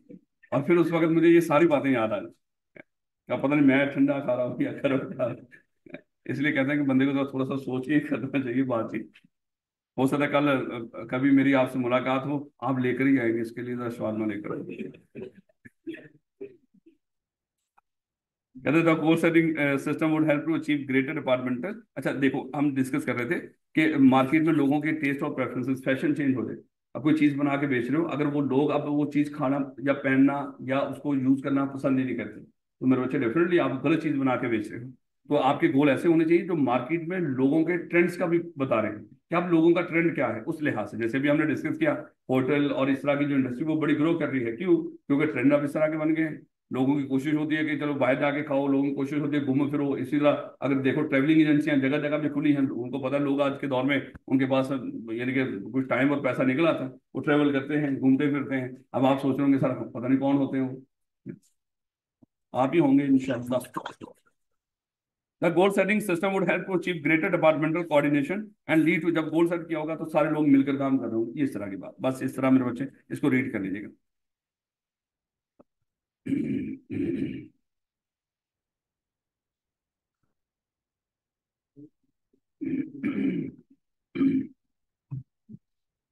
और फिर उस वक्त मुझे ये सारी बातें याद आ जाती हैं। क्या पता नहीं मैं ठंडा खा रहा हूँ या गर्म खा रहा हूँ। इसलिए कहते हैं कि बंदे को तो थोड़ा सा सोच के ही करना चाहिए बातचीत। हो सकता है कल कभी मेरी आपसे मुलाकात हो, आप लेकर ही आएंगे इसके लिए जरा स्वाद में लेकर आएंगे। कहते the course setting system would help to achieve greater departmental. अच्छा देखो, हम डिस्कस कर रहे थे कि मार्केट में लोगों के टेस्ट और प्रेफरेंसेस, फैशन चेंज हो जाए। अब कोई चीज बना के बेच रहे हो, अगर वो लोग अब वो चीज खाना या पहनना या उसको यूज करना पसंद ही नहीं करते, तो मेरे बच्चे डेफिनेटली आप गलत चीज बना के बेच रहे हो। तो आपके गोल ऐसे होने चाहिए जो मार्केट में लोगों के ट्रेंड्स का भी बता रहे हैं कि अब लोगों का ट्रेंड क्या है, उस लिहाज से जैसे भी हमने डिस्कस किया, होटल और इस तरह की जो इंडस्ट्री वो बड़ी ग्रो कर रही है, क्यों? क्योंकि ट्रेंड अब इस तरह के बन गए हैं। लोगों की कोशिश होती है कि चलो बाहर जाके खाओ, लोगों की कोशिश होती है घूमो फिरो। इसी तरह अगर देखो ट्रैवलिंग एजेंसियां जगह जगह पे खुली हैं, उनको पता है लोग आज के दौर में उनके पास यानी कि कुछ टाइम और पैसा निकल आता है, वो ट्रैवल करते हैं, घूमते फिरते हैं। अब आप सोच रहे होंगे सर पता नहीं कौन होते हैं वो, आप ही होंगे इंशाल्लाह। The goal setting system would help to achieve greater departmental coordination and lead to, जब गोल सेट किया होगा तो सारे लोग मिलकर काम कर रहे होंगे, इस तरह की बात। बस इस तरह मेरे बच्चे इसको रीड कर लीजिएगा।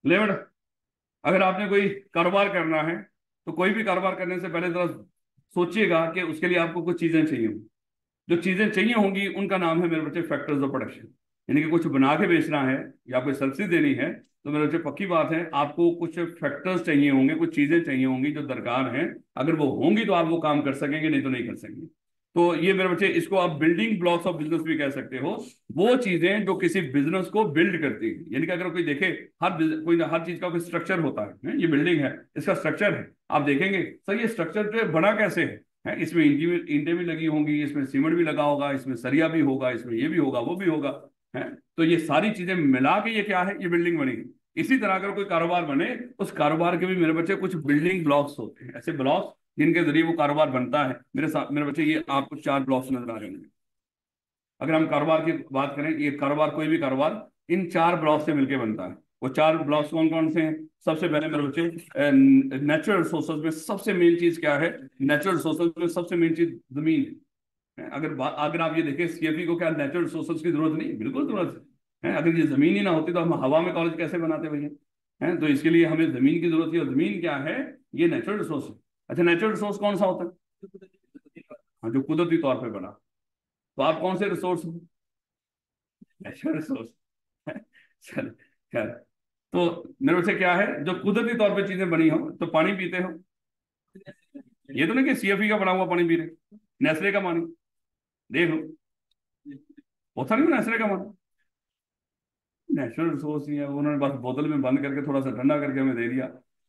ले बेटा, अगर आपने कोई कारोबार करना है तो कोई भी कारोबार करने से पहले जरा सोचिएगा कि उसके लिए आपको कुछ चीजें चाहिए होंगी। जो चीजें चाहिए होंगी उनका नाम है मेरे बच्चे फैक्टर्स ऑफ प्रोडक्शन। यानी कि कुछ बना के बेचना है या कोई सर्विस देनी है, तो मेरे बच्चे पक्की बात है आपको कुछ फैक्टर्स चाहिए होंगे, कुछ चीजें चाहिए होंगी जो दरकार हैं। अगर वो होंगी तो आप वो काम कर सकेंगे, नहीं तो नहीं कर सकेंगे। तो ये मेरे बच्चे, इसको आप बिल्डिंग ब्लॉक्स ऑफ बिजनेस भी कह सकते हो। वो चीजें जो किसी बिजनेस को बिल्ड करती है, यानी कि अगर कोई देखे, कोई हर चीज का कोई स्ट्रक्चर होता है, ये बिल्डिंग है, इसका स्ट्रक्चर है। आप देखेंगे सर ये स्ट्रक्चर जो है बना कैसे है, इसमें ईंटें भी लगी होंगी, इसमें सीमेंट भी लगा होगा, इसमें सरिया भी होगा, इसमें ये भी होगा वो भी होगा, है। तो ये सारी चीजें मिला के ये क्या है, ये बिल्डिंग बनेगी। इसी तरह अगर कोई कारोबार बने, उस कारोबार के भी मेरे बच्चे कुछ बिल्डिंग ब्लॉक्स होते हैं, ऐसे ब्लॉक्स जिनके जरिए वो कारोबार बनता है। मेरे साथ मेरे बच्चे, ये आपको 4 ब्लॉक्स नजर आ रहे होंगे। अगर हम कारोबार की बात करें, ये कारोबार कोई भी कारोबार इन 4 ब्लॉक से मिलकर बनता है। वो 4 ब्लॉक्स कौन कौन से हैं? सबसे पहले मेरे बच्चे, नेचुरल रिसोर्सेज में सबसे मेन चीज क्या है? नेचुरल रिसोर्सेज में सबसे मेन चीज जमीन है। अगर आप ये देखें, सीएफई को क्या नेचुरल रिसोर्सेज की जरूरत नहीं? बिल्कुल जरूरत है। अगर ये जमीन ही ना होती तो हम हवा में कॉलेज कैसे बनाते भैया? है तो इसके लिए हमें जमीन की जरूरत है, और जमीन क्या है? ये नेचुरल रिसोर्स है। अच्छा, नेचुरल रिसोर्स कौन सा होता है? हाँ, जो कुदरती तौर पे बना। तो आप कौन से रिसोर्स? Natural resource. चल, खैर। तो मेरे से क्या है, जो कुदरती तौर पे चीजें बनी हो, तो पानी पीते हो, ये तो नहीं कि सीएफई का बना हुआ पानी पी रहे, नेस्ले का पानी देख लो, होता नहीं नेस्ले का पानी। नेचुरल रिसोर्स ही है, उन्होंने बस बोतल में बंद करके थोड़ा सा ठंडा करके हमें दे दिया,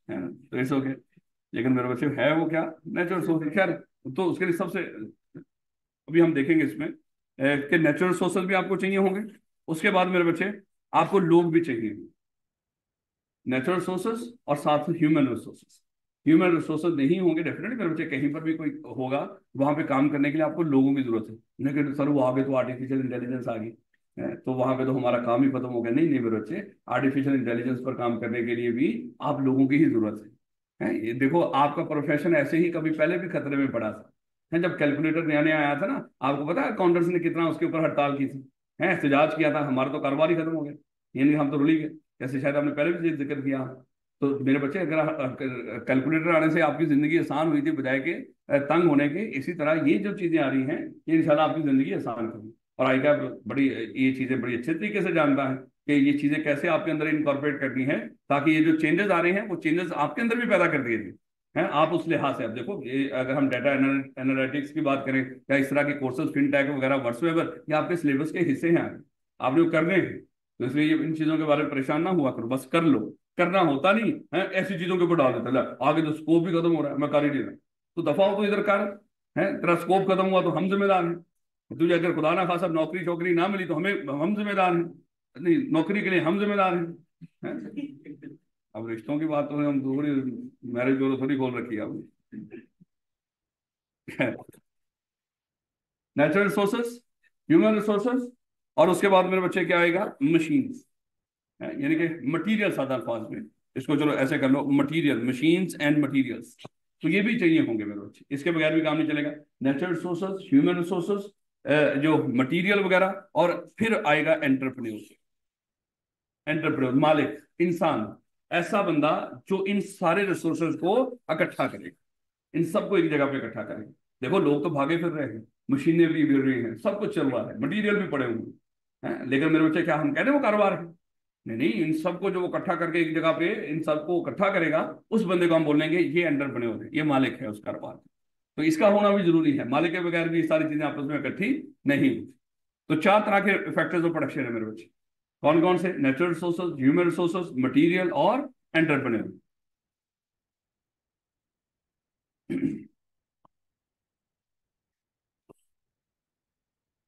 है ना, तो इट्स ओके। लेकिन मेरे बच्चे है वो क्या, नेचुरल रिसोर्स। खैर, तो उसके लिए सबसे, अभी हम देखेंगे इसमें कि नेचुरल रिसोर्सेज भी आपको चाहिए होंगे। उसके बाद मेरे बच्चे आपको लोग भी चाहिए, नेचुरल रिसोर्सेज और साथ में ह्यूमन रिसोर्सेज। ह्यूमन रिसोर्सेज नहीं होंगे डेफिनेटली मेरे बच्चे, कहीं पर भी कोई होगा वहां पे काम करने के लिए आपको लोगों की जरूरत है। लेकिन सर वो आगे तो आर्टिफिशियल इंटेलिजेंस आ गई है, तो वहां पे तो हमारा काम ही खत्म हो गया। नहीं नहीं मेरे बच्चे, आर्टिफिशियल इंटेलिजेंस पर काम करने के लिए भी आप लोगों की ही जरूरत है। ये देखो आपका प्रोफेशन ऐसे ही कभी पहले भी खतरे में पड़ा था, है जब कैलकुलेटर नया नया आया था ना, आपको पता है अकाउंटेंट्स ने कितना उसके ऊपर हड़ताल की थी, है एहतजाज किया था, हमारा तो कारोबार ही खत्म हो गया, यानी हम तो रुल ही गए। जैसे शायद आपने पहले भी जिक्र किया। तो मेरे बच्चे अगर कैलकुलेटर आने से आपकी जिंदगी आसान हुई थी बजाय के तंग होने के, इसी तरह ये जो चीजें आ रही हैं ये इंशाल्लाह आपकी जिंदगी आसान करेगी। और आई कैप बड़ी ये चीजें बड़ी अच्छे तरीके से जानता है कि ये चीजें कैसे आपके अंदर इनकॉर्पोरेट करनी है, ताकि ये जो चेंजेस आ रहे हैं वो चेंजेस आपके अंदर भी पैदा कर दिए थे हैं। आप उस लिहाज से अब देखो, ये अगर हम डाटा एनालिटिक्स की बात करें या इस तरह के कोर्सेज फिनटेक वगैरह व्हाट्सएवर, ये आपके सिलेबस के हिस्से हैं, आपने वो करने हैं। तो इसलिए इन चीजों के बारे में परेशान ना हुआ करो, बस कर लो। करना होता नहीं है, ऐसी चीजों के ऊपर डाल देता है, आगे तो स्कोप भी खत्म हो रहा है मैं कर ही नहीं रहा, तो दफा हो तो इधर कर। है तेरा स्कोप खत्म हुआ तो हम जिम्मेदार हैं, तुझे अगर खुदा ना खासा नौकरी शौकरी ना मिली तो हम जिम्मेदार हैं, नहीं नौकरी के लिए हम जिम्मेदार हैं। अब रिश्तों की बात तो हम थोड़ी मैरिज ब्यूरो थोड़ी खोल रखी है अब। नेचुरल रिसोर्सेस, ह्यूमन रिसोर्सेस, और उसके बाद मेरे बच्चे क्या आएगा, मशीन्स, यानी कि मटीरियल, सादा अल्फाज में इसको चलो ऐसे कर लो, मटीरियल, मशीन्स एंड मटीरियल्स। तो ये भी चाहिए होंगे मेरे बच्चे, इसके बगैर भी काम नहीं चलेगा। नेचुरल रिसोर्सेज, ह्यूमन रिसोर्सेज, जो मटीरियल वगैरह, और फिर आएगा एंटरप्रेन्योर। एंटरप्रेन्योर मालिक, इंसान, ऐसा बंदा जो इन सारे रिसोर्सेज को इकट्ठा करेगा, इन सबको एक जगह पे इकट्ठा करेगा। देखो लोग तो भागे फिर रहे हैं, मशीनें भी गिर रही हैं, सब कुछ चल रहा है, मटीरियल भी पड़े हुए हैं, लेकिन मेरे बच्चे क्या हम कह रहे हैं वो कारोबार है? नहीं नहीं, इन सबको जो वो इकट्ठा करके एक जगह पे इन सबको इकट्ठा करेगा, उस बंदे को हम बोलेंगे ये एंटरप्रेन्योर है, ये मालिक है उस कारोबार का। तो इसका होना भी जरूरी है, मालिक के बगैर भी ये सारी चीजें आपस में इकट्ठी नहीं होती। तो चार तरह के फैक्टर्स ऑफ प्रोडक्शन है मेरे बच्चे, कौन कौन से, natural resources, human resources, material और entrepreneur.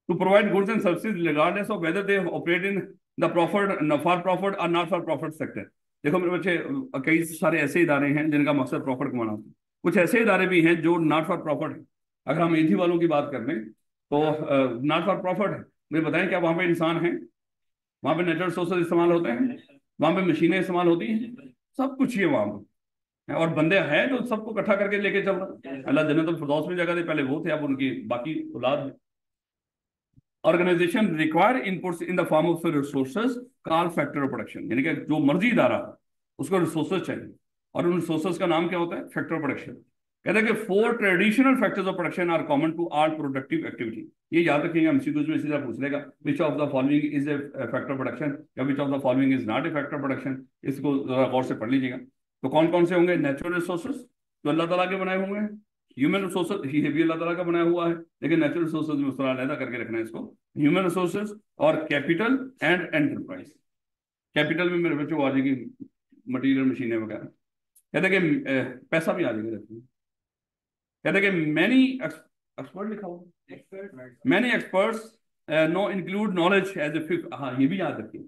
To provide goods and services regardless of whether they operate in the profit, for profit or not for profit sector। देखो मेरे बच्चे, कई सारे ऐसे इदारे हैं जिनका मकसद प्रॉफिट कमाना होता है, कुछ ऐसे इदारे भी हैं जो नॉट फॉर प्रॉफिट है। अगर हम ईंधी वालों की बात कर लें तो नॉट फॉर प्रॉफिट है। मुझे बताएं क्या वहां पे इंसान है, वहां पे नेचुरल रिसोर्सेज इस्तेमाल होते हैं, वहां पे मशीनें इस्तेमाल होती हैं, सब कुछ ही है वहां पर, और बंदे हैं जो सबको इकट्ठा करके लेके चल रहे हैं। अल्लाह जन्नत फिरदौस में जगह दे, पहले वो थे अब उनकी बाकी औलाद। Organization require inputs in the form of resources call factor of production, यानी कि जो मर्जी इदारा उसको रिसोर्सेज चाहिए, और उन रिसोर्सेज का नाम क्या होता है, फैक्टर ऑफ प्रोडक्शन। कहते हैं कि four traditional factors of production are common to all productive activity. ये याद रखिएगा, एमसीक्यूज में सीधा पूछ लेगा, which of the following is a factor of production या which of the following is not a factor of production. इसको जरा गौर से पढ़ लीजिएगा। तो कौन कौन से होंगे, नेचुरल रिसोर्सेज जो अल्लाह ताला के बनाए होंगे, ह्यूमन रिसोर्सेज ये भी अल्लाह ताला का बनाया हुआ है, लेकिन नेचुरल रिसोर्सेज में उस तरह अलग करके रखना है इसको, ह्यूमन रिसोर्सेज और कैपिटल एंड एंटरप्राइज। कैपिटल में मेरे बच्चों आ जाएगी मटीरियल, मशीनें वगैरह। कहते हैं कि पैसा भी आ जाएगा इसमें। कहते हैं कि मैनी एक्सपर्ट लिखा हुआ, many experts now include knowledge as a fifth. हाँ ये भी याद रखिए,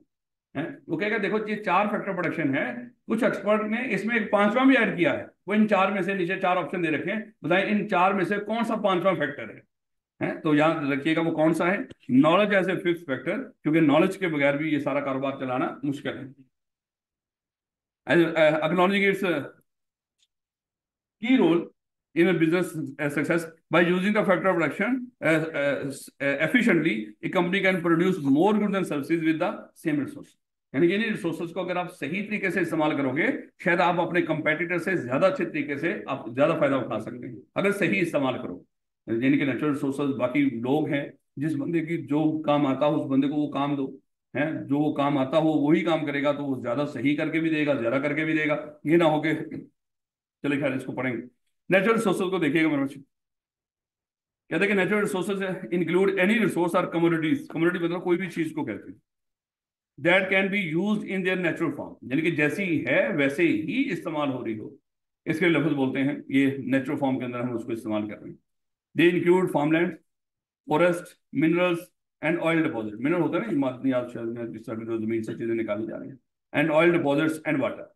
है वो कहेगा देखो ये चार फैक्टर प्रोडक्शन है, कुछ एक्सपर्ट ने इसमें एक पांचवा भी ऐड किया है, वो इन चार में से, नीचे चार ऑप्शन दे रखे हैं, बताएं इन चार में से कौन सा पांचवा फैक्टर है? तो याद रखिएगा वो कौन सा है, knowledge as a fifth factor, क्योंकि नॉलेज के बगैर भी ये सारा कारोबार चलाना मुश्किल है। Acknowledging its key role in a business success by using the factor of production efficiently, a company can produce more goods and services with the same resource। यानी कि इन रिसोर्सेज को अगर आप सही तरीके से इस्तेमाल करोगे, शायद आप अपने कंपेटिटर से ज्यादा अच्छे तरीके से आप ज्यादा फायदा उठा सकते हैं अगर सही इस्तेमाल करो। यानी कि नेचुरल रिसोर्सेज, बाकी लोग हैं, जिस बंदे की जो काम आता हो उस बंदे को वो काम दो, है जो वो काम आता हो वही काम करेगा, तो वो ज्यादा सही करके भी देगा, ज्यादा करके भी देगा। ये ना हो के, चलिए खैर इसको पढ़ेंगे। नेचुरल रिसोर्सेज को देखिएगा मेरे बच्चे, कहते हैं कि natural resources include any resource और कमोडिटीज। कमोडिटी मतलब कोई भी चीज को कहते हैं, that can be used in their natural form, यानी कि जैसी है वैसे ही इस्तेमाल हो रही हो, इसके लफ्ज बोलते हैं, ये नेचुरल फॉर्म के अंदर हम उसको इस्तेमाल कर रहे हैं। They include farmland, forest, minerals, and oil deposit, mineral होता है ना, मादनियात जो जमीन से चीजें निकाली जा रही हैं, and oil deposits and water.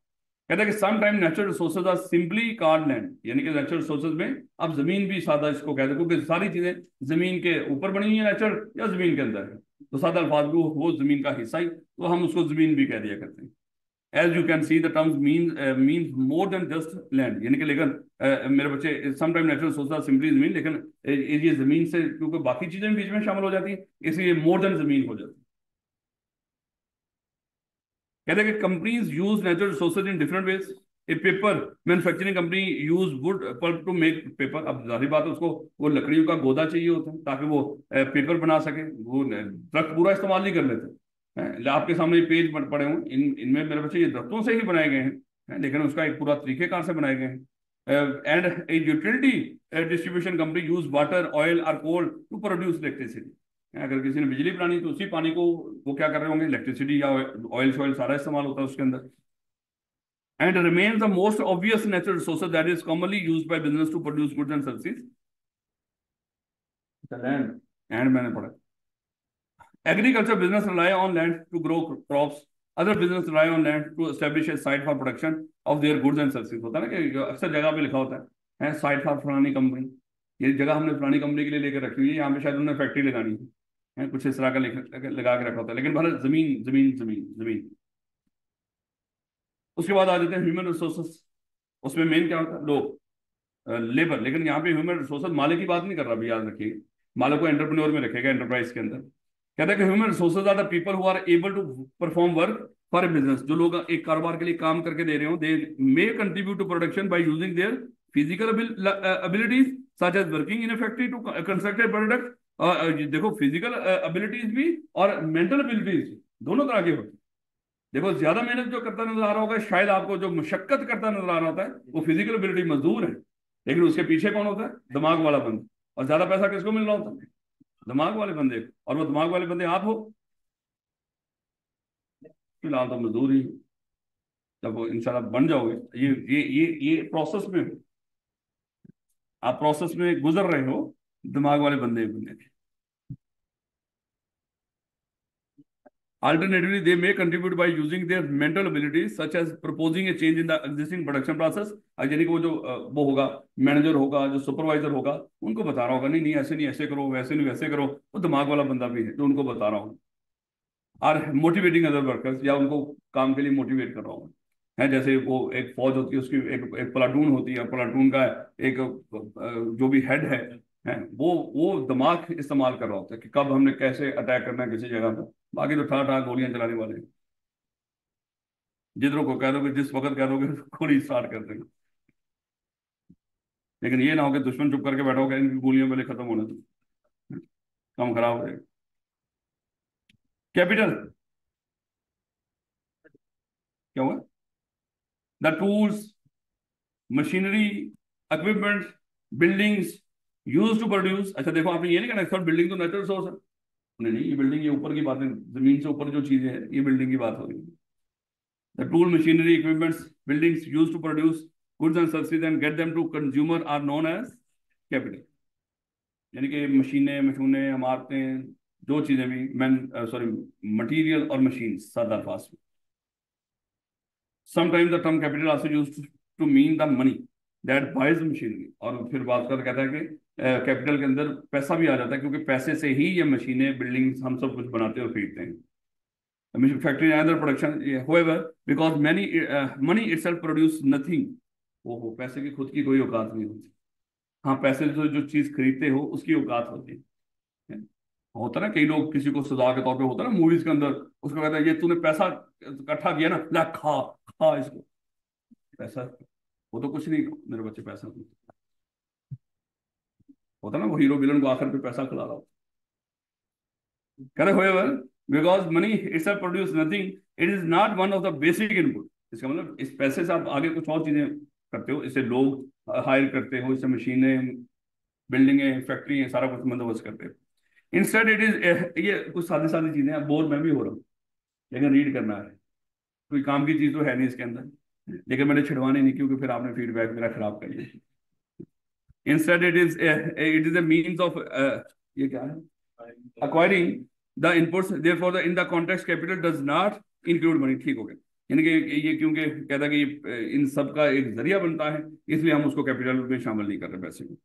कहता है कि some time natural resources are simply called land, यानी कि नेचुरल रिसोर्सेज में अब जमीन भी सादा इसको कहते हैं, क्योंकि सारी चीजें जमीन के ऊपर बनी हुई है नेचुरल, या जमीन के अंदर है, तो सादा अल्फाज भी वो जमीन का हिस्सा ही, तो हम उसको जमीन भी कह दिया करते हैं। As you can see the terms means more than just land, यानी कि लेकिन मेरे बच्चे समटाइम नेचुरल रिसोर्सेज सिंपली जमीन, लेकिन ये जमीन से क्योंकि बाकी चीजें भी बीच में शामिल हो जाती हैं, इसलिए मोर देन जमीन हो जाती है। कहते हैं कि companies use natural resources in different ways. A paper manufacturing company use wood pulp to make paper. अब जाहिर बात है उसको वो लकड़ियों का गोदा चाहिए होता है ताकि वो पेपर बना सके, वो दरख्त पूरा इस्तेमाल नहीं कर लेते हैं। आपके सामने ये पेज पड़े हुए, इनमें मेरे बच्चे ये दरख्तों से ही बनाए गए हैं, लेकिन उसका एक पूरा तरीकेकार से बनाए गए हैं। And A utility distribution company use water oil और कोल टू प्रोड्यूस इलेक्ट्रिसिटी। अगर किसी ने बिजली बनानी तो उसी पानी को वो क्या कर रहे होंगे, इलेक्ट्रिसिटी या ऑयल शॉयल सारा इस्तेमाल होता है उसके अंदर। And remains the most obvious natural resources that is commonly used by business to produce goods and services, land. And मैंने पढ़ा agriculture business rely on land to grow crops, other business rely on land to establish a site for production of their goods and services. होता है ना कि अक्सर जगह पे लिखा होता है साइट फॉर फलानी कंपनी, ये जगह हमने फलानी कंपनी के लिए लेकर रखी हुई है, यहाँ पे शायद उन्होंने फैक्ट्री लगानी है, कुछ इस तरह का लगा के रखा होता है, लेकिन भारत जमीन जमीन जमीन जमीन। उसके बाद आ जाते हैं ह्यूमन रिसोर्सेस। उसमें मेन क्या होता है, लोग, लेबर। लेकिन यहाँ पे ह्यूमन रिसोर्सेज मालिक की बात नहीं कर रहा भी, याद रखिए, मालिक को एंटरप्रेन्योर में रखेगा एंटरप्राइज के अंदर। कहता है कि human resources are the people who are able to perform work for a business. जो लोग एक कारोबार के लिए काम करके दे रहे हो, they may contribute to production by using their physical abilities such as working in a factory to construct a product. देखो फिजिकल एबिलिटीज भी और मेंटल एबिलिटीज दोनों तरह के होते हैं। देखो ज्यादा मेहनत जो करता नजर आ रहा होगा, शायद आपको जो मशक्कत करता नजर आ रहा होता है वो फिजिकल एबिलिटी मजदूर है, लेकिन उसके पीछे कौन होता है, दिमाग वाला बंदा। और ज्यादा पैसा किसको मिल रहा होता है, दिमाग वाले बंदे को। और वो दिमाग वाले बंदे आप हो, फिलहाल तो मजदूर ही। जब वो इंशाल्लाह बन जाओगे, ये प्रोसेस में हो, आप प्रोसेस में गुजर रहे हो दिमाग वाले बंदे बनने के। Alternatively, they may contribute by using their mental abilities, such as proposing a change in the existing production process। यानी कि वो जो वो होगा, मैनेजर होगा, जो सुपरवाइजर होगा, उनको बता रहा होगा नहीं नहीं ऐसे नहीं ऐसे करो, वैसे नहीं वैसे करो। वो दिमाग वाला बंदा भी है जो उनको बता रहा होगा। और मोटिवेटिंग अदर वर्कर्स, या उनको काम के लिए मोटिवेट कर रहा होगा। है जैसे वो एक फौज होती है, उसकी एक प्लाटून होती है, प्लाटून का एक जो भी हेड है वो दिमाग इस्तेमाल कर रहा होता है कि कब हमने कैसे अटैक करना है किसी जगह पर। बाकी तो ठा ठा गोलियां चलाने वाले हैं। जिधरों को कह दोगे, जिस वक्त कह दोगे गोली स्टार्ट कर देंगे। लेकिन ये ना हो कि दुश्मन चुप करके बैठा होगा, इनकी गोलियां पहले खत्म होने दो, काम खराब हो जाएगा। कैपिटल क्या हुआ, the tools machinery equipment buildings use to produce. अच्छा देखो, आपने ये नहीं कहना सर बिल्डिंग तो नेचुरल सोर्स है, नहीं नहीं, ये बिल्डिंग ये ऊपर की बात है, जमीन से ऊपर जो चीजें हैं ये बिल्डिंग की बात हो रही है। The tool machinery equipments buildings use to produce goods and services and get them to consumer are known as capital. यानी कि मशीनें मशीनें इमारतें, जो चीजें भी मैन सॉरी मटीरियल और मशीन सादा fast. Sometimes the term capital also used to mean the money that buys machinery. और फिर बात कर कहता है कि कैपिटल के अंदर पैसा भी आ जाता है, क्योंकि पैसे से ही ये मशीनें बिल्डिंग्स हम सब कुछ बनाते और खरीदते हैं। Factory and other production, however because many money itself produce nothing. वो पैसे की खुद की कोई औकात नहीं होती। हाँ पैसे से जो चीज खरीदते हो उसकी औकात होती है। होता ना, कई लोग किसी को सजा के तौर पे, होता ना मूवीज के अंदर, उसको कहता है ये तूने पैसा इकट्ठा किया ना, ला खा खा इसको। पैसा वो तो कुछ नहीं, मेरे बच्चे पैसा नहीं। होता ना वो हीरो विलन को आखिर पे पैसा खिला रहा हो। कह रहे however because money itself produce nothing, it is not one of the basic input. इसका मतलब इस पैसे से आप आगे कुछ और चीजें करते हो, इससे लोग हायर करते हो, इससे मशीनें बिल्डिंगें फैक्ट्री सारा कुछ बंदोबस्त करते हो। इंस्टेड इट इज, ये कुछ सादी सादी चीजें हैं, बोर मैं भी हो रहा हूँ, लेकिन रीड करना है। कोई काम की चीज तो है नहीं इसके अंदर, लेकिन मैंने छिड़वानी नहीं क्योंकि फिर आपने फीडबैक मेरा खराब कर लिया। Instead it is a means of, ये क्या है, acquiring the inputs therefore the in the context capital does not include money. ठीक हो गया, यानी कि ये क्योंकि कहता है कि ये इन सब का एक जरिया बनता है, इसलिए हम उसको कैपिटल में शामिल नहीं कर रहे पैसे को।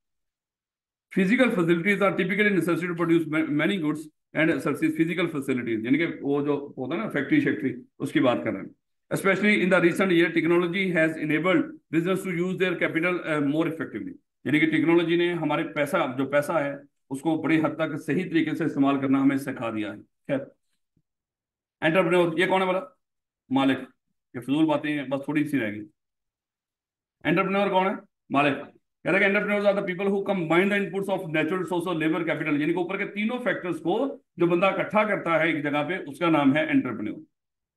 Physical facilities are typically necessary to produce many goods and services. Physical facilities यानी कि वो जो होता है ना फैक्ट्री शैक्ट्री, उसकी बात कर रहे हैं। especially in the recent year technology has enabled business to use their capital more effectively। यानी कि टेक्नोलॉजी ने हमारे पैसा है उसको बड़ी हद तक सही तरीके से इस्तेमाल करना हमें सिखा दिया है। खैर, एंटरप्रेन्योर ये कौन है बोला? मालिक। ये फजूल बातें हैं, बस थोड़ी सी रहेगी। एंटरप्रेन्योर कौन है? मालिक। कह रहे हैं entrepreneurs are the people who combine the inputs of natural resource और लेबर कैपिटल, यानी कि ऊपर के तीनों फैक्टर्स को जो बंदा इकट्ठा करता है एक जगह पे, उसका नाम है entrepreneur.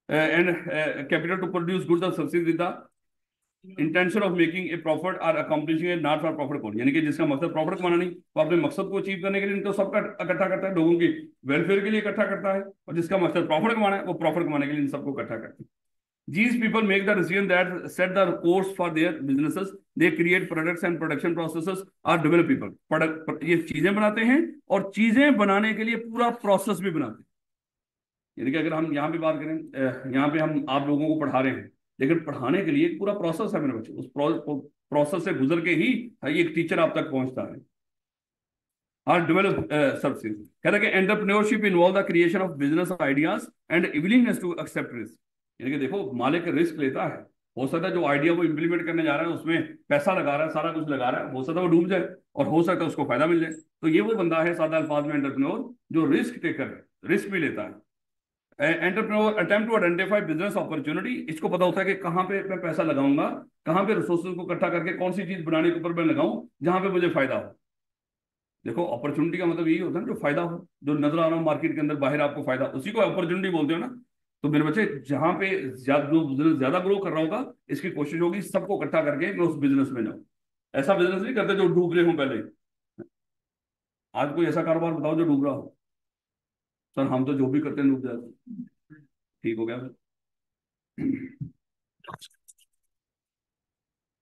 and capital to produce goods or services with the intention of making a profit or accomplishing a not for profit goal। यानी कि जिसका मकसद प्रॉफिट कमाना नहीं, वो अपने मकसद को अचीव करने के लिए तो सबका इकट्ठा करता है, लोगों की वेलफेयर के लिए इकट्ठा करता है, और जिसका मकसद प्रॉफिट कमाना है वो प्रॉफिट कमाने के लिए इन सबको इकट्ठा करते हैं। These people make the decision that set the course for their businesses. They create products and production processes or develop people। ये चीजें बनाते हैं और चीजें बनाने के लिए पूरा प्रोसेस भी बनाते हैं। यानी कि अगर हम यहाँ पे बात करें, यहाँ पे हम आप लोगों को पढ़ा रहे हैं, लेकिन पढ़ाने के लिए एक पूरा प्रोसेस है मेरे बच्चे, उस प्रोसेस से गुजर के ही एक टीचर आप तक पहुंचता है। और डेवलप सर्विसेज। कहता है कि entrepreneurship involve the creation of business ideas and willingness to accept risk. यानी कि देखो मालिक रिस्क लेता है, हो सकता है जो आइडिया वो इंप्लीमेंट करने जा रहा है उसमें पैसा लगा रहा है, सारा कुछ लगा रहा है, हो सकता है वो डूब जाए और हो सकता है उसको फायदा मिल जाए। तो ये वो बंदा है सादा अल्फाज में एंटरप्रेन्योर, जो रिस्क टेकर है, रिस्क भी लेता है। Entrepreneur attempt to identify business opportunity. इसको पता होता है कि कहाँ पे मैं पैसा लगाऊंगा, कहाँ पे रिसोर्सेज को इकट्ठा करके कौन सी चीज बनाने के ऊपर मैं लगाऊं जहां पे मुझे फायदा हो। देखो अपॉर्चुनिटी का मतलब यही होता है ना, जो फायदा हो, जो नजर आ रहा हो मार्केट के अंदर बाहर आपको फायदा, उसी को अपॉर्चुनिटी बोलते हो ना। तो मेरे बच्चे जहां पे ज्यादा ग्रो कर रहा होगा, इसकी कोशिश होगी सबको इकट्ठा करके मैं उस बिजनेस में जाऊं। ऐसा बिजनेस नहीं करते जो डूब रहे हूं पहले। आज कोई ऐसा कारोबार बताओ जो डूब रहा हो। सर हम तो जो भी करते हैं डूब जाते। ठीक हो गया।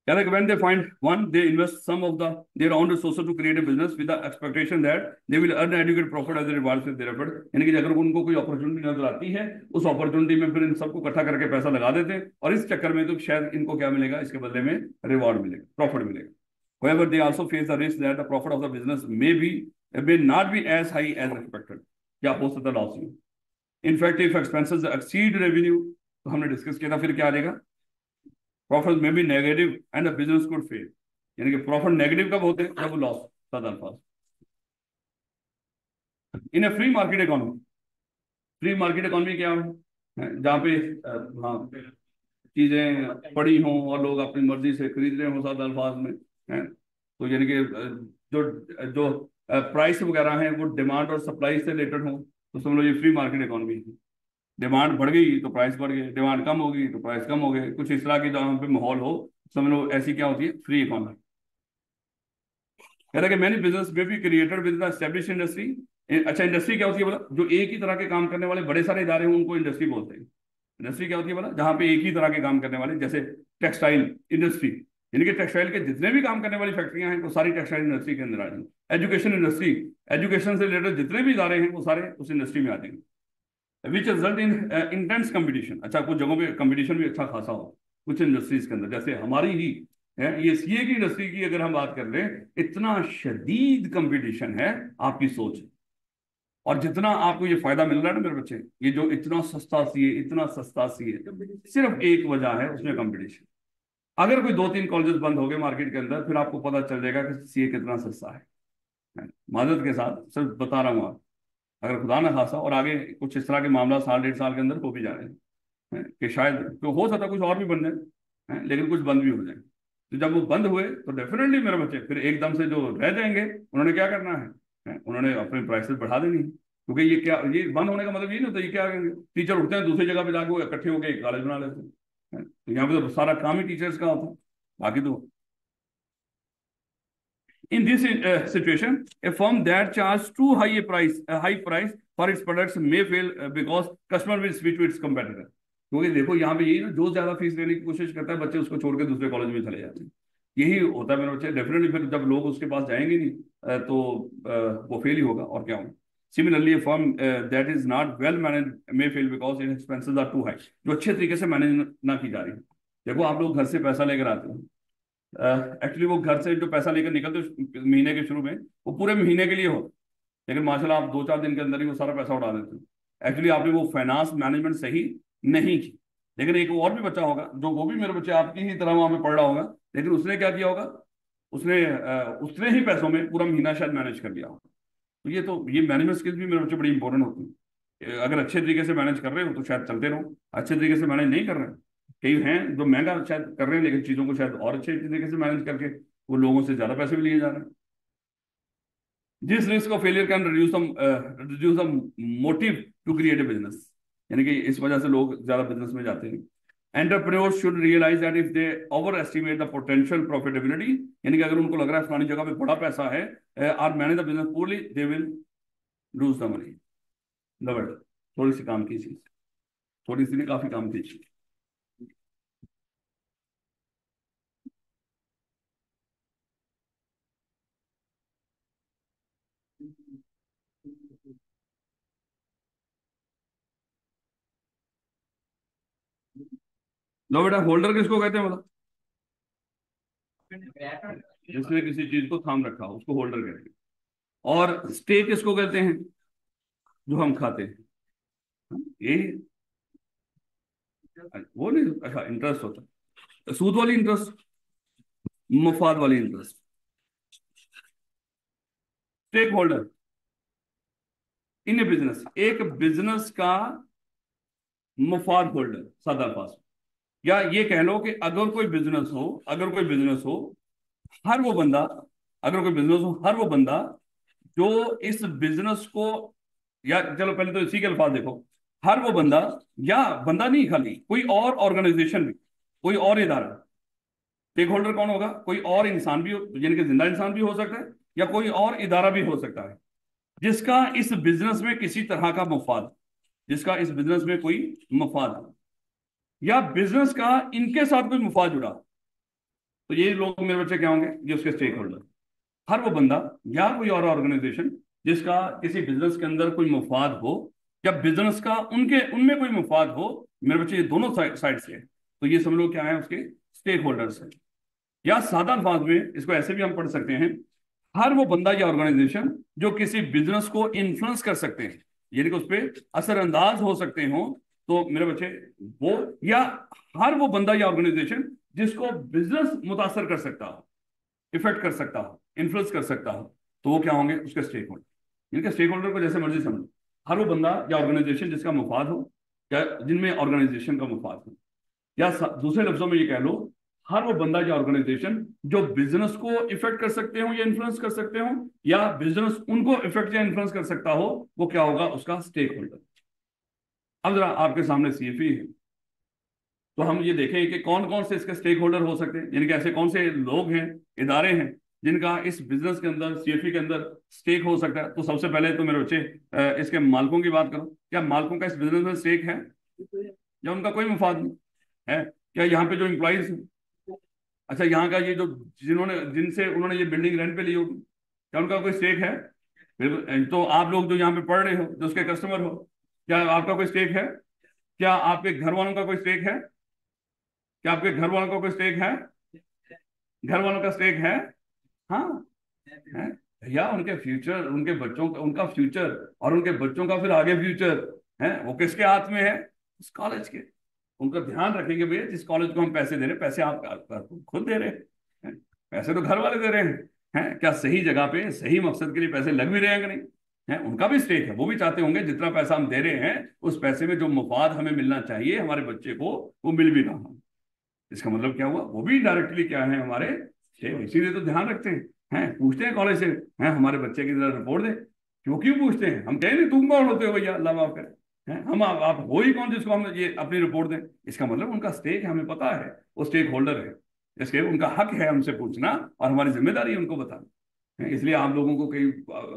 When they find one, they invest some of their own resources to create a business with the expectation that they will earn adequate profit as a reward for their effort। यानी कि अगर उनको कोई अपॉर्चुनिटी नजर आती है, उस अपॉर्चुनिटी में फिर इन सबको इकट्ठा करके पैसा लगा देते हैं, और इस चक्कर में तो शायद इनको क्या मिलेगा, इसके बदले में रिवॉर्ड मिलेगा, प्रॉफिट मिलेगा। However, they also face the risk that the profit of the business may not be as high as expected। या हो सकता है लॉस में। In fact, if expenses exceed revenue, तो हमने डिस्कस किया था, फिर क्या आ जाएगा, प्रॉफिट में भी negative and the business could fail. यानी कि प्रॉफिट नेगेटिव कब होते हैं, जब लॉस ज्यादा अल्फाज। In a free market economy. Free market economy क्या है, जहाँ पे हाँ चीजें पड़ी हों और लोग अपनी मर्जी से खरीद रहे हों ज्यादा अल्फाज में, है। तो यानी कि जो जो प्राइस वगैरह हैं वो डिमांड और सप्लाई से रिलेटेड हो, तो समझ लो ये फ्री मार्केट इकोनॉमी है। डिमांड बढ़ गई तो प्राइस बढ़ गए, डिमांड कम होगी तो प्राइस कम हो गए, कुछ इस तरह की जहाँ पे माहौल हो, समझ लो ऐसी क्या होती है, फ्री इकोनॉमी। कह रहा है कि मैनी बिजनेस में भी created with the establish industry. अच्छा इंडस्ट्री क्या होती है बोला, जो एक ही तरह के काम करने वाले बड़े सारे इदारे हैं उनको इंडस्ट्री बोलते हैं। इंडस्ट्री क्या होती है बोला, जहाँ पे एक ही तरह के काम करने वाले, जैसे टेक्सटाइल इंडस्ट्री, यानी कि टेक्सटाइल के जितने भी काम करने वाली फैक्ट्रियां हैं वो सारी टेक्सटाइल इंडस्ट्री के अंदर आ जाएंगी। एजुकेशन इंडस्ट्री, एजुकेशन से रिलेटेड जितने भी इदारे हैं वो सारे उस इंडस्ट्री में आ जाएंगे। Which result in intense competition. अच्छा कुछ जगहों पे कंपटीशन भी अच्छा खासा हो कुछ इंडस्ट्रीज के अंदर, जैसे हमारी ही है ये सीए की इंडस्ट्री की अगर हम बात कर रहे हैं, इतना शदीद कंपटीशन है, आपकी सोच है। और जितना आपको ये फायदा मिल रहा है ना मेरे बच्चे, ये जो इतना सस्ता सीए, इतना सस्ता सीए, सिर्फ एक वजह है, उसमें कंपटीशन। अगर कोई 2-3 कॉलेजेस बंद हो गए मार्केट के अंदर, फिर आपको पता चल जाएगा कि सीए कितना सस्ता है। माजरत के साथ सिर्फ बता रहा हूँ आप, अगर खुदा ना खासा और आगे कुछ इस तरह के मामला 1.5 साल के अंदर हो भी जा रहे हैं, कि शायद तो हो सकता है कुछ और भी बन जाए, लेकिन कुछ बंद भी हो जाए। तो जब वो बंद हुए तो डेफिनेटली मेरे बच्चे फिर एकदम से जो रह जाएंगे, उन्होंने क्या करना है, उन्होंने अपनी प्राइसेस बढ़ा देनी है। क्योंकि ये क्या, ये बंद होने का मतलब ये नहीं होता, ये क्या करेंगे, टीचर उठते हैं दूसरी जगह पे जाके वो इकट्ठे होकर कॉलेज बना लेते हैं। तो यहाँ पे तो सारा काम ही टीचर्स का होता है, बाकी तो। In this situation, a firm that charges too high price for its products may fail because customer will switch to its competitor। क्योंकि देखो यहाँ पे यही ना, जो ज्यादा फीस लेने की कोशिश करता है, बच्चे उसको छोड़ के दूसरे कॉलेज में चले जाते हैं। यही होता है मेरे बच्चे, डेफिनेटली फिर जब लोग उसके पास जाएंगे नहीं तो वो फेल ही होगा, और क्या होगा। Similarly firm that is not well manage may fail because in expenses are too high, जो अच्छे तरीके से मैनेज ना की जा रही है। देखो आप लोग घर से पैसा लेकर आते हो, एक्चुअली वो घर से जो पैसा लेकर निकलते हो महीने के शुरू में, वो पूरे महीने के लिए हो, लेकिन माशाल्लाह आप 2-4 दिन के अंदर ही वो सारा पैसा उड़ा देते हो। एक्चुअली आपने वो फाइनेंस मैनेजमेंट सही नहीं की। लेकिन एक और भी बच्चा होगा जो, वो भी मेरे बच्चे आपकी ही तरह वहां पे पढ़ रहा होगा, लेकिन उसने क्या किया होगा, उसने उतने ही पैसों में पूरा महीना शायद मैनेज कर लिया होगा। तो ये मैनेजमेंट स्किल्स भी मेरे बच्चे बड़ी इंपॉर्टेंट होती है। अगर अच्छे तरीके से मैनेज कर रहे हो तो शायद चलते रहो, अच्छे तरीके से मैनेज नहीं कर रहे हैं, कई हैं जो महंगा शायद कर रहे हैं लेकिन चीजों को शायद और अच्छे तरीके से मैनेज करके वो लोगों से ज्यादा पैसे भी लिए जा रहे हैं। This risk of failure can reduce the motive to create a business, यानी कि इस वजह से लोग ज्यादा बिजनेस में जाते हैं। Entrepreneurs should realise that if they over estimate the potential profitability, यानी कि अगर उनको लग रहा है फलानी जगह पे बड़ा पैसा है, और manage the business पूरली, they will lose the money. Love it. थोड़ी सी काम की चीज, थोड़ी सी नहीं, काफी काम की चीज। लो बेटा, होल्डर किसको कहते हैं मतलब, जिसने किसी चीज को थाम रखा हो उसको होल्डर कहते हैं। और स्टेक किसको कहते हैं, जो हम खाते हैं, ये वो नहीं, अच्छा इंटरेस्ट होता है, सूद वाली इंटरेस्ट, मुफाद वाली interest. Stake holder in a business, एक बिजनेस का मुफाद होल्डर, सादा अल्फाज, या ये कह लो कि अगर कोई बिजनेस हो, अगर कोई बिजनेस हो, हर वो बंदा, अगर कोई बिजनेस हो, हर वो बंदा जो इस बिजनेस को, या चलो पहले तो इसी के अल्फाज देखो, हर वो बंदा, या बंदा नहीं खाली, कोई और ऑर्गेनाइजेशन भी, कोई और इदारा। स्टेक होल्डर कौन होगा, कोई और इंसान भी हो, यानी कि जिंदा इंसान भी हो सकता है, या कोई और इदारा भी हो सकता है, जिसका इस बिजनेस में किसी तरह का मफाद, जिसका इस बिजनेस में कोई मफाद हो, या बिजनेस का इनके साथ कोई मफाद जुड़ा, तो ये लोग मेरे बच्चे क्या होंगे, ये उसके स्टेक होल्डर। हर वो बंदा या कोई और ऑर्गेनाइजेशन जिसका किसी बिजनेस के अंदर कोई मफाद हो, या बिजनेस का उनके उनमें कोई मफाद हो, मेरे बच्चे ये दोनों साइड से है, तो ये सब लोग क्या है, उसके स्टेक होल्डर्स है। या सादा अल्फाज में इसको ऐसे भी हम पढ़ सकते हैं, हर वो बंदा या ऑर्गेनाइजेशन जो किसी बिजनेस को इन्फ्लुएंस कर सकते हैं, यानी कि उस पर असरअंदाज हो सकते हो, तो मेरे बच्चे वो, या हर वो बंदा या ऑर्गेनाइजेशन जिसको बिजनेस मुतासर कर सकता हो, इफेक्ट कर सकता हो, इन्फ्लुएंस कर सकता हो, तो वो क्या होंगे, उसके स्टेक होल्डर। इनके स्टेक होल्डर को जैसे मर्जी समझो, हर वो बंदा या ऑर्गेनाइजेशन जिसका मफाद हो, या जिनमें ऑर्गेनाइजेशन का मफाद हो, या दूसरे लफ्जों में ये कह लो, हर वो बंदा या ऑर्गेनाइजेशन जो बिजनेस को इफेक्ट कर सकते हो या इन्फ्लुएंस कर सकते हो, या बिजनेस उनको इफेक्ट या इन्फ्लुएंस कर सकता हो, वो क्या होगा, उसका स्टेक होल्डर। अब जरा आपके सामने सीएफई है, तो हम ये देखें कि कौन कौन से इसके स्टेक होल्डर हो सकते हैं, यानी कि ऐसे कौन से लोग हैं, इदारे हैं, जिनका इस बिजनेस के अंदर, सीएफई के अंदर स्टेक हो सकता है। तो सबसे पहले तो मेरे बच्चे इसके मालिकों की बात करो, क्या मालिकों का इस बिजनेस में स्टेक है, या उनका कोई मुफाद नहीं है? क्या यहाँ पे जो एम्प्लॉइज हैं, अच्छा यहाँ का ये जो, जिन्होंने, जिनसे उन्होंने ये बिल्डिंग रेंट पे ली होगी, क्या उनका कोई स्टेक है? बिल्कुल। तो आप लोग जो यहाँ पे पढ़ रहे हो, जो उसके कस्टमर हो, क्या आपका कोई स्टेक है? क्या आपके घर वालों का कोई स्टेक है? क्या आपके घर वालों का कोई स्टेक है? घर वालों का स्टेक है? हाँ है। भैया उनके फ्यूचर, उनके बच्चों का, उनका फ्यूचर और उनके बच्चों का फिर आगे फ्यूचर है, वो किसके हाथ में है? उस कॉलेज के। उनका ध्यान रखेंगे भैया, जिस कॉलेज को हम पैसे दे रहे हैं, पैसे आप खुद दे रहे हैं, पैसे तो घर वाले दे रहे हैं, क्या सही जगह पे सही मकसद के लिए पैसे लग भी रहे हैं कि नहीं? है, उनका भी स्टेक है, वो भी चाहते होंगे जितना पैसा हम दे रहे हैं उस पैसे में जो मुफाद हमें मिलना चाहिए हमारे बच्चे को, वो मिल भी रहा हो। इसका मतलब क्या हुआ, वो भी डायरेक्टली क्या है, हमारे स्टेक। इसीलिए तो ध्यान रखते हैं, पूछते हैं कॉलेज से, हैं हमारे बच्चे की जरा रिपोर्ट दे। क्यों पूछते हैं, हम कहें नहीं तुम कौन होते हो भैया, अल्लाह माफ करे, हैं हम, आप हो ही कौन जिसको हम ये अपनी रिपोर्ट दें? इसका मतलब उनका स्टेक है, हमें पता है, वो स्टेक होल्डर है, इसके उनका हक है हमसे पूछना, और हमारी जिम्मेदारी है उनको बताना। इसलिए आप लोगों को कई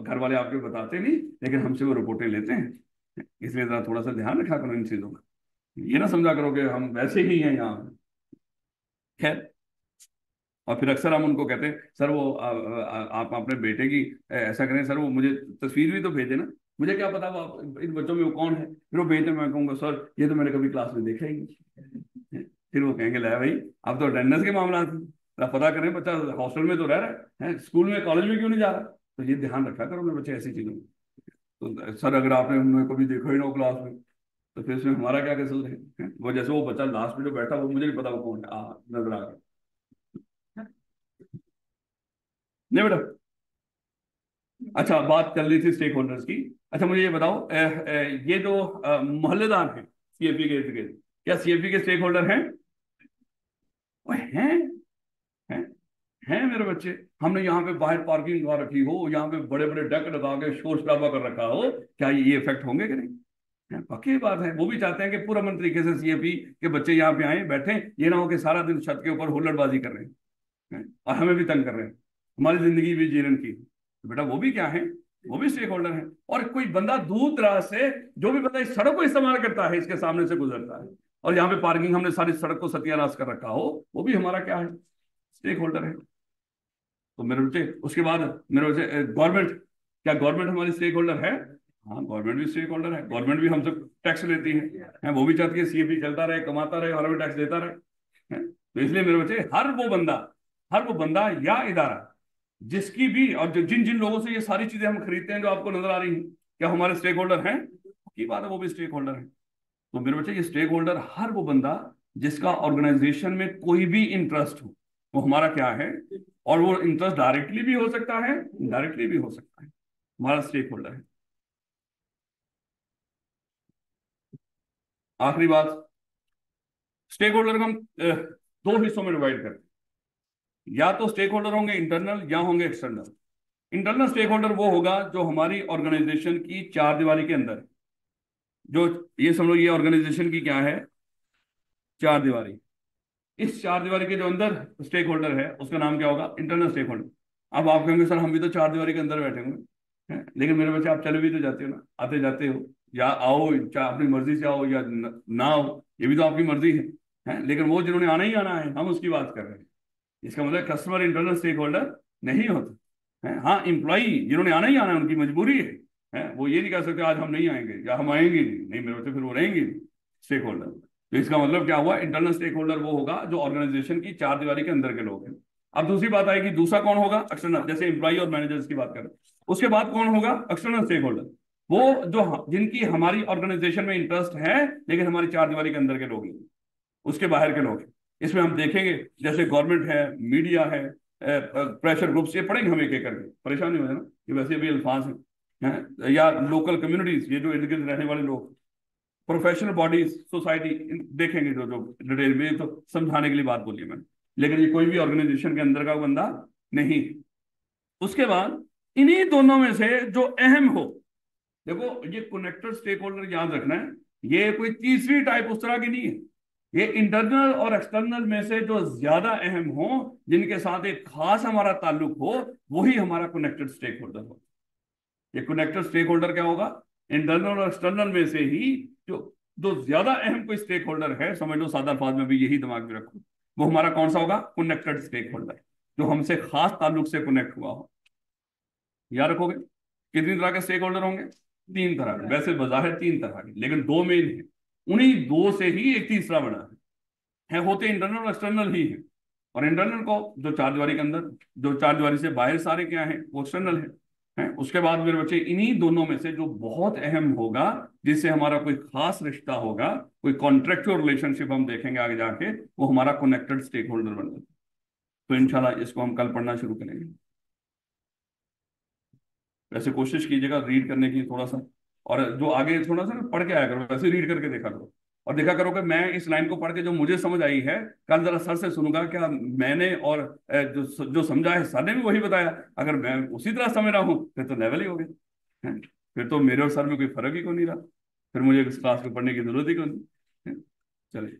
घर वाले आपके बताते नहीं, लेकिन हमसे वो रिपोर्टें लेते हैं। इसलिए जरा थोड़ा सा ध्यान रखा करो इन चीजों का, ये ना समझा करो कि हम वैसे ही हैं यहाँ। खैर, और फिर अक्सर हम उनको कहते हैं, सर वो आप अपने बेटे की ऐसा करें, सर वो मुझे तस्वीर भी तो भेजे ना। मुझे क्या पता वो इन बच्चों में वो कौन है। फिर वो भेजते, मैं कहूँगा सर ये तो मैंने कभी क्लास में देखा ही नहीं। फिर वो कहेंगे ले भाई अब तो अटेंडेंस के मामला थे, जरा पता करें बच्चा हॉस्टल में तो रह रहा है, स्कूल में कॉलेज में क्यों नहीं जा रहा। तो ये ध्यान रखा करो अपने बच्चे ऐसी चीजों में। तो सर अगर आपने उन्हें कभी देखा ही ना हो क्लास में, तो फिर इसमें हमारा क्या कसूर है, हैं? वो जैसे वो बच्चा लास्ट में जो बैठा वो मुझे नहीं पता वो कौन है, नजर आ गया। नहीं बेटा। अच्छा, बात चल रही थी स्टेक होल्डर्स की। अच्छा मुझे ये बताओ, ये जो मोहल्लेदार हैं सीएपी के इर्द गिर्द, क्या सीएपी के स्टेक होल्डर हैं? ओए हैं, हैं, हैं मेरे बच्चे। हमने यहाँ पे बाहर पार्किंग लगा रखी हो, यहाँ पे बड़े बड़े डेक लगा के शोर शराबा कर रखा हो, क्या ये इफेक्ट होंगे कि नहीं? पक्की बात है, वो भी चाहते हैं कि पूरा मन तरीके से सीएपी के बच्चे यहाँ पे आए बैठे, ये ना हो कि सारा दिन छत के ऊपर हुल्लड़बाजी कर रहे हैं और हमें भी तंग कर रहे हैं, हमारी जिंदगी भी जीवन की। तो बेटा वो भी क्या है, वो भी स्टेक होल्डर है। और कोई बंदा दूर दराज से, जो भी बंदा इस सड़क को इस्तेमाल करता है, इसके सामने से गुजरता है, और यहाँ पे पार्किंग हमने सारी सड़क को सत्यानाश कर रखा हो, वो भी हमारा क्या है, स्टेक होल्डर है। तो मेरे बच्चे उसके बाद, मेरे बच्चे गवर्नमेंट, क्या गवर्नमेंट हमारी स्टेक होल्डर है? हाँ गवर्नमेंट भी स्टेक होल्डर है, गवर्नमेंट भी हमसे टैक्स लेती है, वो भी चाहती है सीएपी चलता रहे, कमाता रहे, हमारा भी टैक्स देता रहे, हैं? तो इसलिए मेरे बच्चे हर वो बंदा या इदारा जिसकी भी, और जिन जिन लोगों से ये सारी चीजें हम खरीदते हैं जो आपको नजर आ रही हैं, क्या हमारे स्टेक होल्डर हैं? की बात है, वो भी स्टेक होल्डर है। तो मेरे बच्चे ये स्टेक होल्डर हर वो बंदा जिसका ऑर्गेनाइजेशन में कोई भी इंटरेस्ट हो, वो हमारा क्या है। और वो इंटरेस्ट डायरेक्टली भी हो सकता है, इनडायरेक्टली भी हो सकता है, हमारा स्टेक होल्डर है। आखिरी बात, स्टेक होल्डर को हम दो हिस्सों में डिवाइड करते हैं। या तो स्टेक होल्डर होंगे इंटरनल या होंगे एक्सटर्नल। इंटरनल स्टेक होल्डर वो होगा जो हमारी ऑर्गेनाइजेशन की चार दीवारी के अंदर, जो ये समझो ये ऑर्गेनाइजेशन की क्या है, चार दीवारी। इस चार दीवारी के जो अंदर स्टेक होल्डर है उसका नाम क्या होगा, इंटरनल स्टेक होल्डर। अब आप कहेंगे सर हम भी तो चार दीवारी के अंदर बैठे हुए हैं, लेकिन मेरे बच्चे आप चले भी तो जाते हो ना, आते जाते हो, या आओ चाहे अपनी मर्जी से आओ या ना आओ, ये भी तो आपकी मर्जी है, लेकिन वो जिन्होंने आना ही आना है, हम उसकी बात कर रहे हैं। इसका मतलब कस्टमर इंटरनल स्टेक होल्डर नहीं होता है। हाँ एम्प्लॉई जिन्होंने आना ही आना है, उनकी मजबूरी है, वो ये नहीं कह सकते आज हम नहीं आएंगे या हम आएंगे नहीं, नहीं मेरे बच्चे फिर वो रहेंगे स्टेक होल्डर। तो इसका मतलब क्या हुआ, इंटरनल स्टेक होल्डर वो होगा जो ऑर्गेनाइजेशन की चार दीवारी के अंदर के लोग हैं। अब दूसरी बात आएगी, दूसरा कौन होगा, एक्सटर्नल, जैसे एम्प्लॉई और मैनेजर्स की बात करें, उसके बाद कौन होगा, एक्सटर्नल स्टेक होल्डर। वो जो जिनकी हमारी ऑर्गेनाइजेशन में इंटरेस्ट है लेकिन हमारी चार दीवारी के अंदर के लोग हैं, उसके बाहर के लोग हैं। इसमें हम देखेंगे जैसे गवर्नमेंट है, मीडिया है, प्रेशर ग्रुप्स, ये पढ़ेंगे हम एक एक करके, परेशान नहीं हो जाना, ये वैसे भी अल्फाज हैं, या लोकल कम्युनिटीज, ये जो इर्द गिर्द रहने वाले लोग, प्रोफेशनल बॉडीज, सोसाइटी, देखेंगे जो जो डिटेल में, तो समझाने के लिए बात बोली मैंने, लेकिन ये कोई भी ऑर्गेनाइजेशन के अंदर का बंदा नहीं। उसके बाद इन्हीं दोनों में से जो अहम हो, देखो ये कनेक्टेड स्टेक होल्डर याद रखना है, ये कोई तीसरी टाइप उस तरह की नहीं है, ये इंटरनल और एक्सटर्नल में से जो ज्यादा अहम हो, जिनके साथ एक खास हमारा ताल्लुक हो, वही हमारा कनेक्टेड स्टेक होल्डर हो। ये कनेक्टेड स्टेक होल्डर क्या होगा, इंटरनल और एक्सटर्नल में से ही जो जो ज्यादा अहम कोई स्टेक होल्डर है, समझ लो सादा अल्फाज में भी यही दिमाग में रखो, वो हमारा कौन सा होगा, कनेक्टेड स्टेक होल्डर, जो हमसे खास ताल्लुक से कनेक्ट हुआ हो। याद रखोगे कितनी तरह के स्टेक होल्डर होंगे, तीन तरह के, वैसे बाजार तीन तरह के, लेकिन दो मेन है, उन्हीं दो से ही एक तीसरा बना है होते इंटरनल और एक्सटर्नल ही है। और इंटरनल को जो चार दीवारी के अंदर, जो चार दीवारी से बाहर सारे क्या है, वो एक्सटर्नल है। उसके बाद मेरे बच्चे इन्हीं दोनों में से जो बहुत अहम होगा, जिससे हमारा कोई खास रिश्ता होगा, कोई कॉन्ट्रेक्चुअल रिलेशनशिप हम देखेंगे आगे जाके, वो हमारा कनेक्टेड स्टेक होल्डर बन जाता है। तो इंशाल्लाह इसको हम कल पढ़ना शुरू करेंगे। वैसे कोशिश कीजिएगा रीड करने की थोड़ा सा, और जो आगे थोड़ा सा ना पढ़ के आया करो, वैसे रीड करके देखा करो, और देखा करो कि मैं इस लाइन को पढ़ के जो मुझे समझ आई है, कल जरा सर से सुनूंगा क्या मैंने, और जो जो समझा है सर ने भी वही बताया, अगर मैं उसी तरह समझ रहा हूँ फिर तो लेवल ही हो गया है। फिर तो मेरे और सर में कोई फर्क ही क्यों नहीं रहा, फिर मुझे इस क्लास को पढ़ने की जरूरत ही क्यों नहीं है? चलिए।